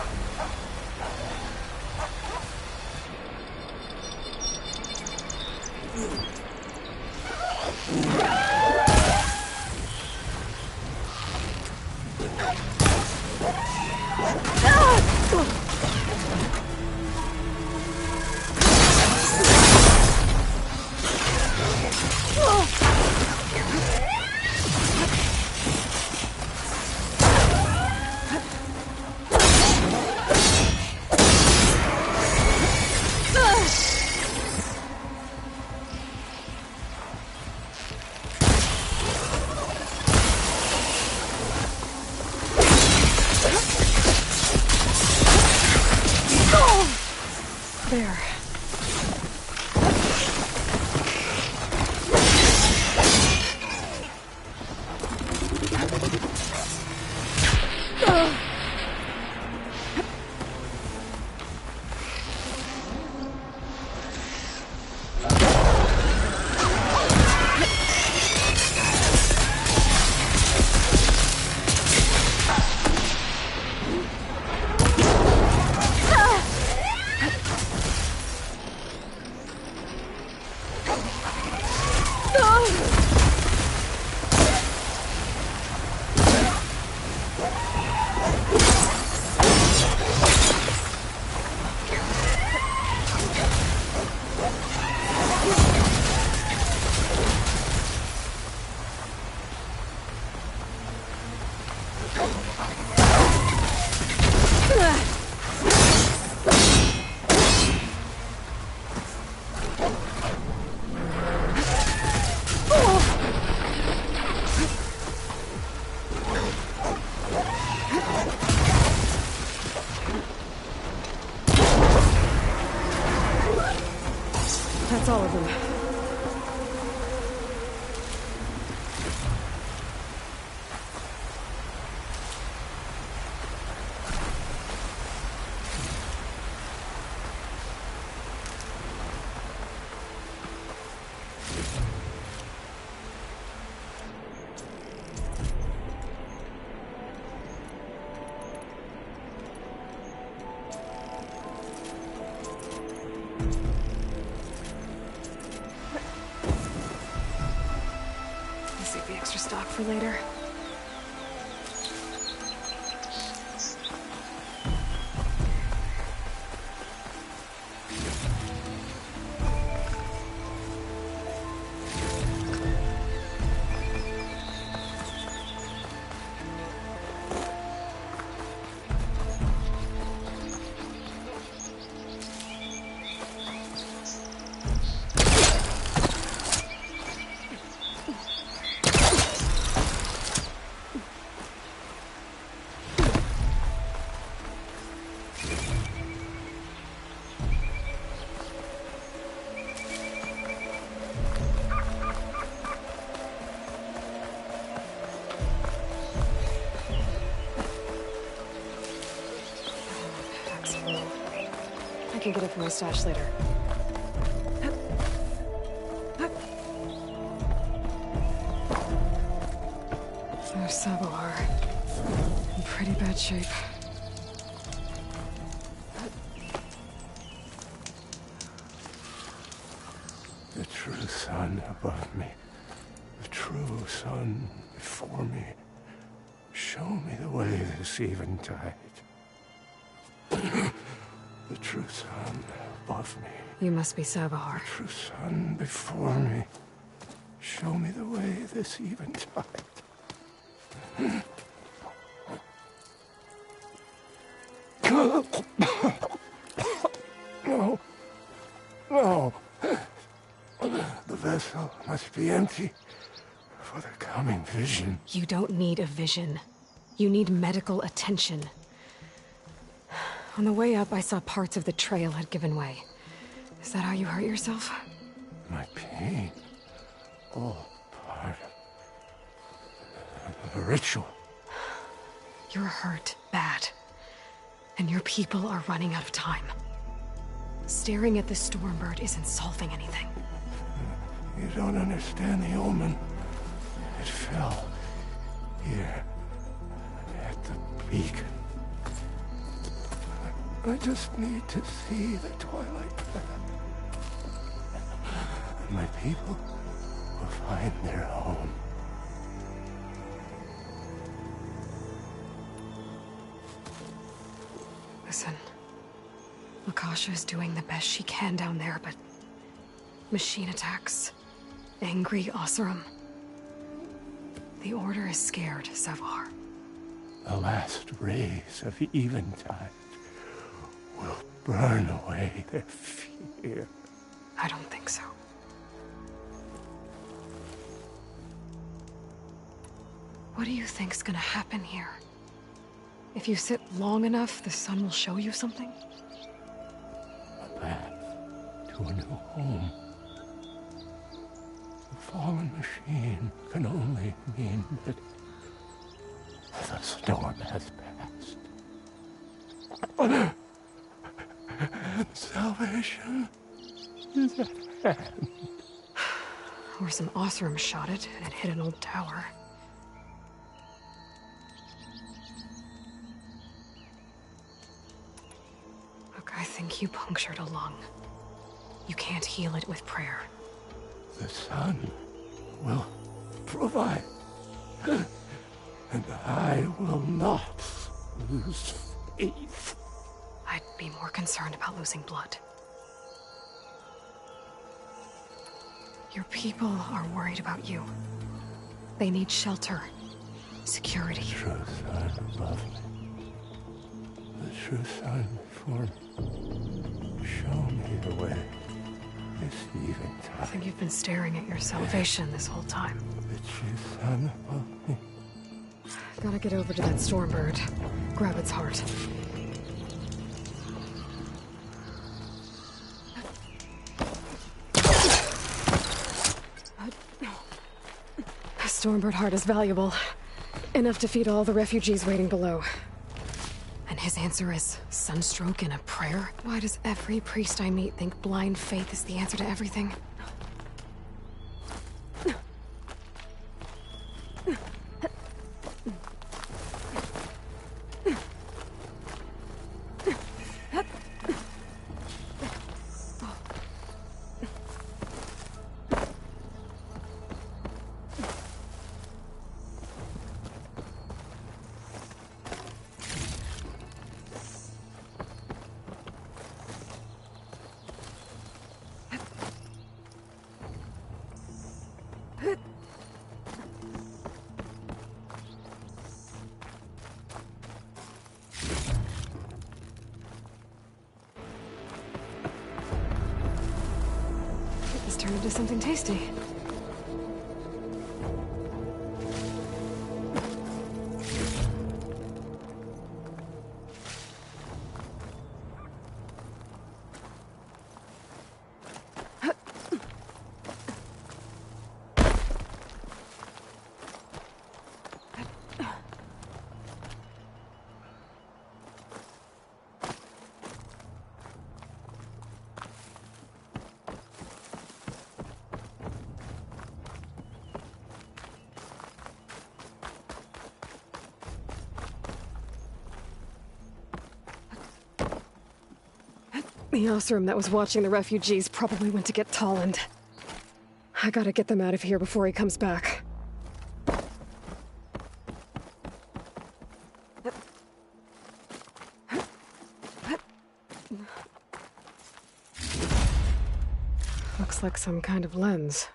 That's all of them. Save the extra stock for later. I can get it from my stash later. There's Savohar. In pretty bad shape. The true sun above me. The true sun before me. Show me the way this eventide. The true sun above me. You must be Savohar. The true sun before me. Show me the way this eventide. No. No. The vessel must be empty for the coming vision. You don't need a vision. You need medical attention. On the way up, I saw parts of the trail had given way. Is that how you hurt yourself? My pain. All part of the ritual. You're hurt bad. And your people are running out of time. Staring at the Stormbird isn't solving anything. You don't understand the omen. It fell here at the beacon. I just need to see the twilight path. And my people will find their home. Listen. Lakasha is doing the best she can down there, but... machine attacks. Angry Oseram. The Order is scared, Savohar. The last rays of eventide will burn away their fear. I don't think so. What do you think's gonna happen here? If you sit long enough, the sun will show you something? A path to a new home. The fallen machine can only mean that the storm has passed. Salvation is at hand. Or some Oseram shot it, and it hit an old tower. Look, I think you punctured a lung. You can't heal it with prayer. The sun will provide. And I will not lose faith. I'd be more concerned about losing blood. Your people are worried about you. They need shelter. Security. The true sun above me. The true sun before me. Show me the way. This even time. I think you've been staring at your salvation this whole time. The true sun above me. Gotta get over to that Stormbird. Grab its heart. A Stormbird heart is valuable. Enough to feed all the refugees waiting below. And his answer is sunstroke and a prayer? Why does every priest I meet think blind faith is the answer to everything? This turned into something tasty. The Osram that was watching the refugees probably went to get Tolland. I gotta get them out of here before he comes back. Looks like some kind of lens.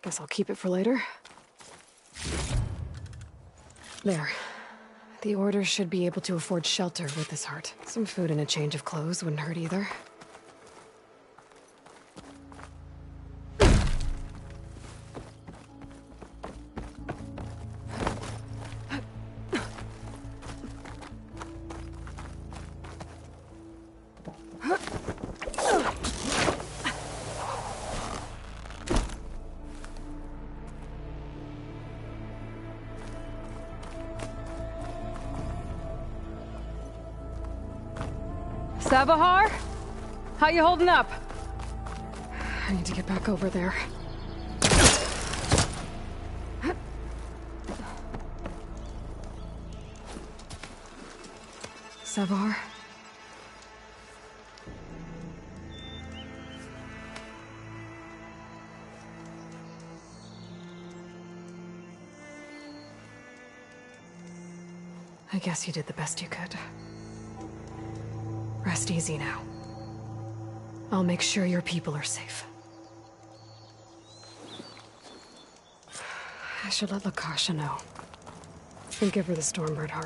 Guess I'll keep it for later. There. The Order should be able to afford shelter with this heart. Some food and a change of clothes wouldn't hurt either. Savahar? How you holding up? I need to get back over there. Savahar? I guess you did the best you could. Rest easy now. I'll make sure your people are safe. I should let Lakasha know. And give her the Stormbird heart.